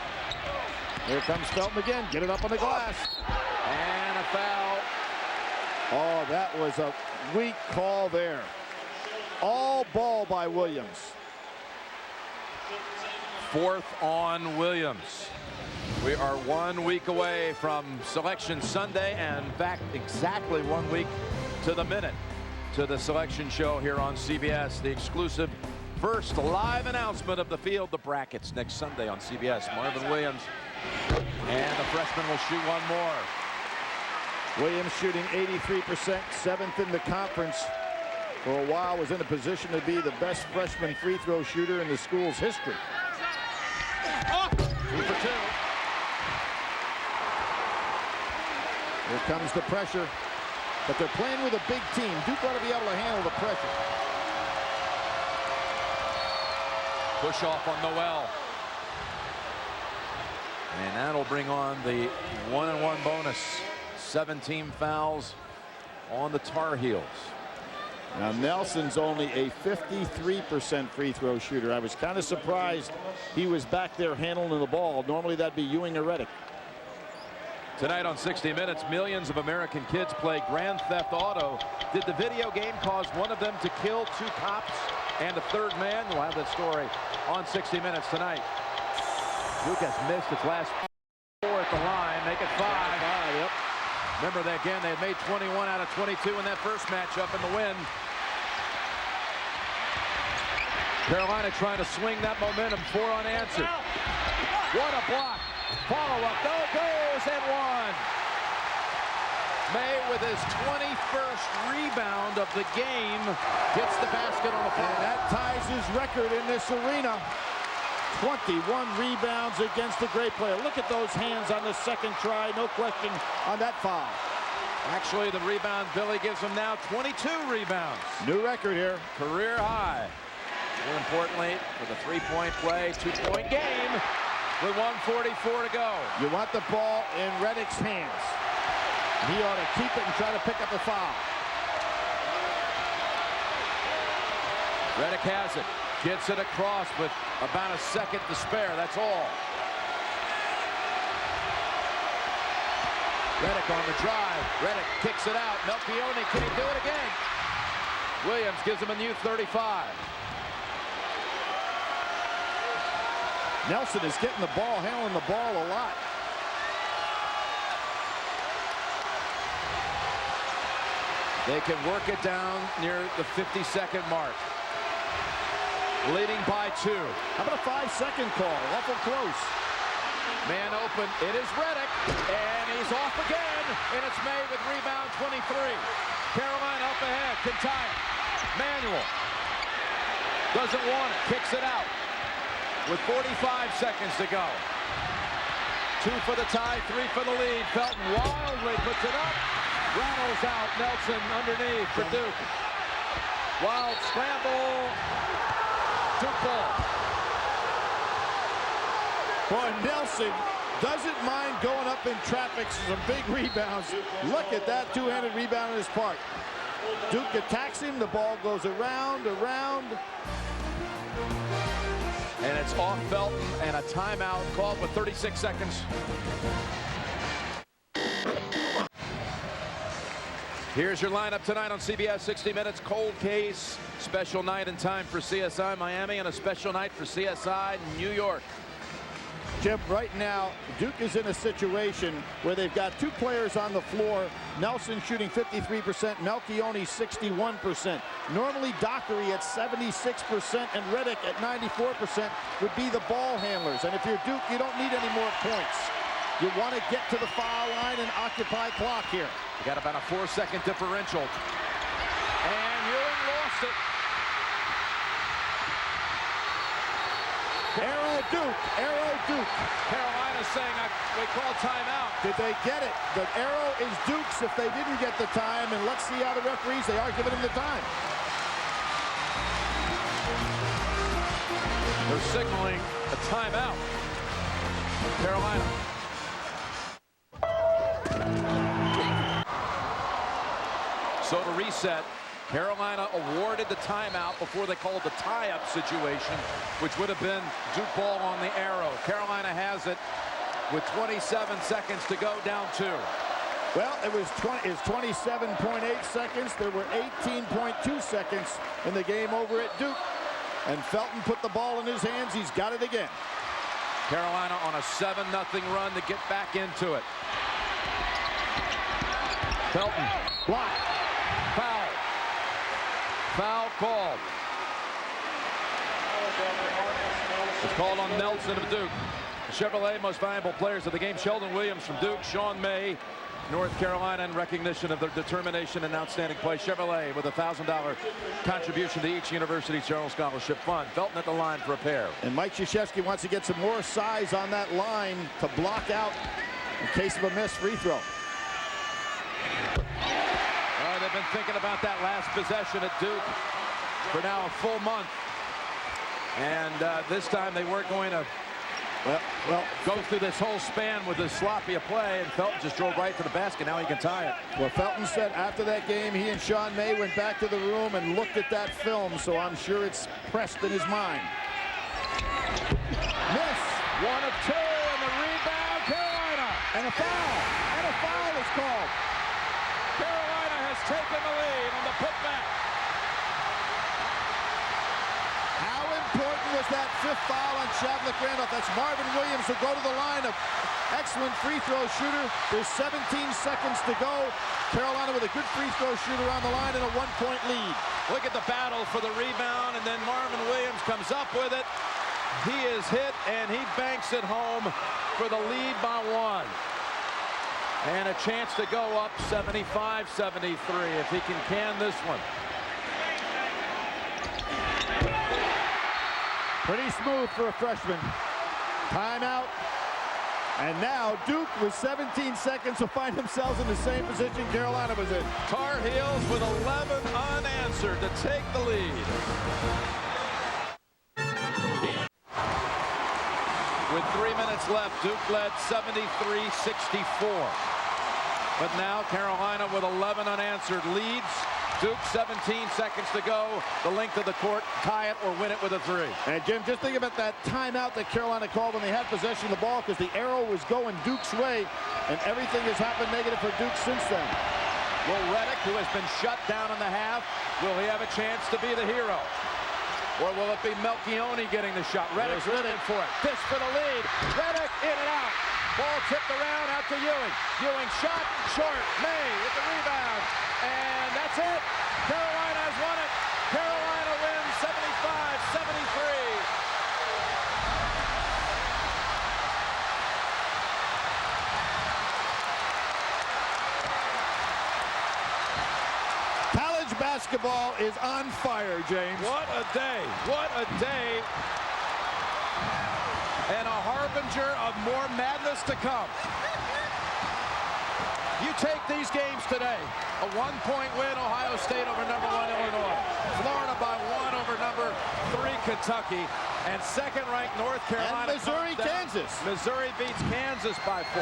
Here comes Felton again. Get it up on the glass. And a foul. Oh, that was a weak call there. All ball by Williams. 4th on Williams. We are 1 week away from Selection Sunday, and in fact, exactly 1 week to the minute to the selection show here on CBS. The exclusive first live announcement of the field, the brackets, next Sunday on CBS. Marvin Williams, and the freshman will shoot one more. Williams shooting 83%, 7th in the conference. For a while was in a position to be the best freshman free throw shooter in the school's history. 2 for 2. Here comes the pressure. but they're playing with a big team. Duke ought to be able to handle the pressure. Push off on Noel. And that'll bring on the 1-and-1 bonus. 17 fouls on the Tar Heels. Now Nelson's only a 53% free throw shooter. I was kind of surprised he was back there handling the ball. Normally that'd be Ewing or Redick. Tonight on 60 Minutes, millions of American kids play Grand Theft Auto. Did the video game cause one of them to kill 2 cops and a 3rd man? We'll have that story on 60 Minutes tonight. Duke has missed its last 4 at the line. Make it 5. Yep. Remember, they had made 21 out of 22 in that first matchup in the win. Carolina trying to swing that momentum. 4 unanswered. What a block. Follow-up. No goes and 1. May with his 21st rebound of the game gets the basket on the floor. And that ties his record in this arena. 21 rebounds against a great player. Look at those hands on the second try. No question on that foul. Actually, the rebound Billy gives him now 22 rebounds. New record here. Career high. More importantly, for the 3-point play, 2-point game with 1:44 to go. You want the ball in Redick's hands. He ought to keep it and try to pick up a foul. Redick has it. Gets it across with about a second to spare. That's all. Redick on the drive. Redick kicks it out. Melion, can he do it again? Williams gives him a new 35. Nelson is getting the ball, handling the ball a lot. They can work it down near the 50-second mark. Leading by 2. How about a 5-second call? Awful close. Man open. It is Redick. And he's off again. And it's May with rebound 23. Carolina up ahead. Can tie it. Manuel. Doesn't want it. Kicks it out. With 45 seconds to go. 2 for the tie. 3 for the lead. Felton wildly puts it up. Rattles out. Nelson underneath for Duke. Wild scramble. Duke ball. Boy, Nelson doesn't mind going up in traffic. Some big rebounds. Look at that two-handed rebound on his part. Duke attacks him. The ball goes around. And it's off Felton, and a timeout called with 36 seconds. Here's your lineup tonight on CBS 60 Minutes. Cold case, special night in time for CSI Miami, and a special night for CSI New York. Jim, right now, Duke is in a situation where they've got 2 players on the floor. Nelson shooting 53%, Melion 61%. Normally Dockery at 76% and Redick at 94% would be the ball handlers. And if you're Duke, you don't need any more points. You want to get to the foul line and occupy clock here. You got about a 4-second differential. And Ewing lost it. Arrow Duke. Carolina saying, we call timeout. Did they get it? The arrow is Duke's if they didn't get the time, and let's see how the referees, they are giving them the time. They're signaling a timeout. Carolina. So to reset, Carolina awarded the timeout before they called the tie-up situation, which would have been Duke ball on the arrow. Carolina has it with 27 seconds to go, down 2. Well, it was 27.8 seconds. There were 18.2 seconds in the game over at Duke. And Felton put the ball in his hands. He's got it again. Carolina on a 7-0 run to get back into it. Felton. Block. Foul. Foul called. It's called on Nelson of Duke. The Chevrolet most valuable players of the game. Shelden Williams from Duke. Sean May, North Carolina, in recognition of their determination and outstanding play. Chevrolet with a $1,000 contribution to each University General Scholarship Fund. Felton at the line for a pair. And Mike Krzyzewski wants to get some more size on that line to block out in case of a missed free throw. They've been thinking about that last possession at Duke for now a full month. And this time they weren't going to go through this whole span with as sloppy a play, and Felton just drove right to the basket. Now he can tie it. Well, Felton said after that game, he and Sean May went back to the room and looked at that film, so I'm sure it's pressed in his mind. Miss. 1 of 2, and the rebound, Carolina. And a foul is called. Carolina has taken the lead on the putback. How important was that 5th foul on Shavlik Randolph? That's Marvin Williams who go to the line. Of excellent free throw shooter. There's 17 seconds to go. Carolina with a good free throw shooter on the line and a 1-point lead. Look at the battle for the rebound, and then Marvin Williams comes up with it. He is hit, and he banks it home for the lead by 1. And a chance to go up 75-73 if he can this one. Pretty smooth for a freshman. Timeout. And now Duke with 17 seconds will find themselves in the same position Carolina was in. Tar Heels with 11 unanswered to take the lead. With 3 minutes left, Duke led 73-64. But now Carolina with 11 unanswered leads. Duke 17 seconds to go. The length of the court, tie it or win it with a 3. And Jim, just think about that timeout that Carolina called when they had possession of the ball, because the arrow was going Duke's way, and everything has happened negative for Duke since then. Will Redick, who has been shut down in the half, will he have a chance to be the hero? Or will it be Melion getting the shot? Redick's looking for it. This for the lead. Redick in and out. Ball tipped around out to Ewing. Ewing shot short. May with the rebound. And that's it. Carolina has won it. Carolina wins 75-73. College basketball is on fire, James. What a day. What a day. And a harbinger of more madness to come. You take these games today. A 1-point win, Ohio State over number 1 Illinois. Florida by 1 over number 3 Kentucky. And second-ranked North Carolina. And Missouri, Kansas. Missouri beats Kansas by 4.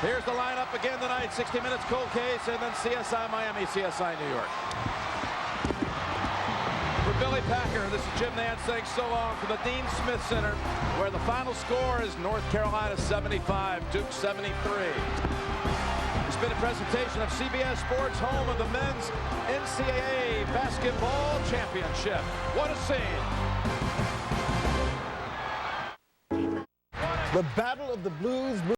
Here's the lineup again tonight. 60 Minutes Cold Case, and then CSI Miami, CSI New York. For Billy Packer, this is Jim Nance saying so long from the Dean Smith Center, where the final score is North Carolina 75, Duke 73. It's been a presentation of CBS Sports, home of the men's NCAA basketball championship. What a scene. The Battle of the Blues.